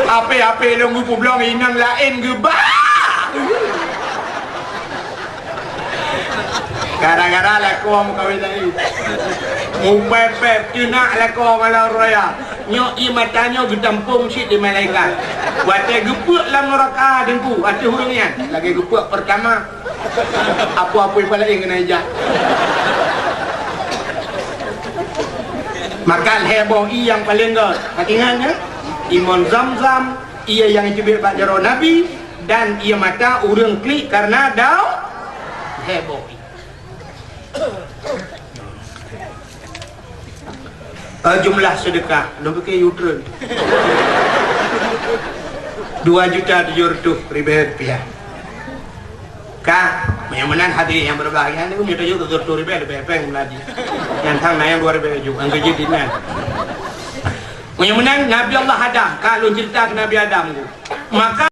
Apa lo ngupu blong inang lain gebah. Gara-gara lah kau kawin lagi. Mupepep tunak lah kau malam raya. Nyok imatanyo getampung sit di malaikat. Wate gepuk lam neraka dengku. Ati hurungnya. Lagi gepuk pertama. Apa-apa pala yang kena ejak. Maka heboh yang paling god. Ingatnya Imam Zamzam ia yang dicubit bak jaro Nabi dan ia mata urang klik karena dau heboh. Jumlah sedekah lu pakai U-turn. 2.700.000 Kak, yang menang hadirin yang berbahagia ini punya 2.700.000 lebih peng lagi. Yang tang yang 2.000 juga, angka jadi ni. Yang menang Nabi Allah Adam, kalau cerita ke Nabi Adam, maka